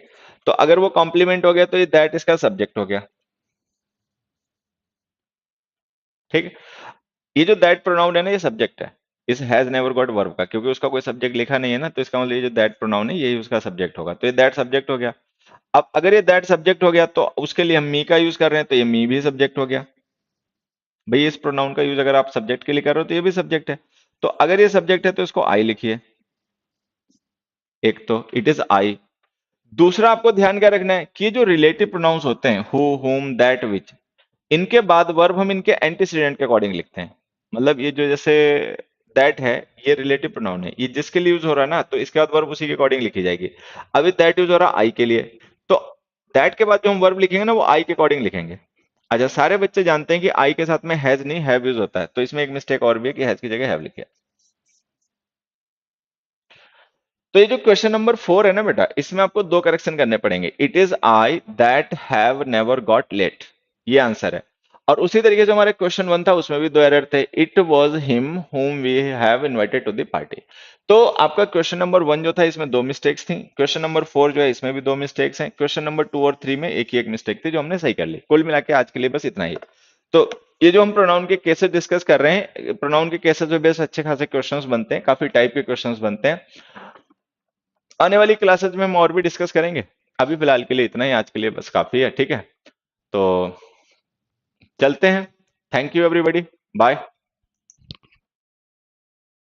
तो अगर वो कॉम्प्लीमेंट हो गया तो ये दैट इसका सब्जेक्ट हो गया, ठीक है। ये जो दैट प्रोनाउन है ना, ये सब्जेक्ट है इस हैज नेवर गॉट वर्ब का, क्योंकि उसका कोई सब्जेक्ट लिखा नहीं है ना, तो इसका मतलब ये जो दैट प्रोनाउन है यही उसका सब्जेक्ट होगा, तो ये दैट सब्जेक्ट हो गया। अब अगर ये दैट सब्जेक्ट हो गया तो उसके लिए हम मी का यूज कर रहे हैं, तो ये मी भी सब्जेक्ट हो गया। भाई इस प्रोनाउन का यूज अगर आप सब्जेक्ट के लिए कर रहे हो तो ये भी सब्जेक्ट है। तो अगर ये सब्जेक्ट है तो इसको आई लिखिए, एक तो इट इज आई। दूसरा आपको ध्यान क्या रखना है कि ये जो रिलेटिव प्रोनाउंस होते हैं हु, हुम, दैट, विच, इनके बाद वर्ब हम इनके एंटीसीडेंट के अकॉर्डिंग लिखते हैं। मतलब ये जो जैसे दैट है, ये रिलेटिव प्रोनाउन है, ये जिसके लिए यूज हो रहा है ना, तो इसके बाद वर्ब उसी के अकॉर्डिंग लिखी जाएगी। अभी दैट यूज हो रहा है आई के लिए, तो दैट के बाद जो हम वर्ब लिखेंगे ना वो आई के अकॉर्डिंग लिखेंगे। अच्छा, सारे बच्चे जानते हैं कि आई के साथ में हैज नहीं हैव यूज होता है, तो इसमें एक मिस्टेक और भी है कि हैज की जगह हैव लिखे। तो ये जो क्वेश्चन नंबर 4 है ना बेटा, इसमें आपको दो करेक्शन करने पड़ेंगे। It is I that have never got late, ये आंसर है। और उसी तरीके से हमारे क्वेश्चन 1 था, उसमें भी दो एरर थे। It was him whom we have invited to the party. तो आपका क्वेश्चन नंबर 1 जो था इसमें दो मिस्टेक्स थी, क्वेश्चन नंबर 4 जो है इसमें भी दो मिस्टेक्स हैं, क्वेश्चन नंबर 2 और 3 में एक ही एक मिस्टेक थी जो हमने सही कर ली। कुल मिला के आज के लिए बस इतना ही। तो ये जो हम प्रोनाउन के केसेस डिस्कस कर रहे हैं, प्रोनाउन के केसेस में बेस अच्छे खासे क्वेश्चंस बनते हैं, काफी टाइप के क्वेश्चंस बनते हैं। आने वाली क्लासेस में हम और भी डिस्कस करेंगे। अभी फिलहाल के लिए इतना ही, आज के लिए बस काफी है, ठीक है। तो चलते हैं। Thank you everybody, bye.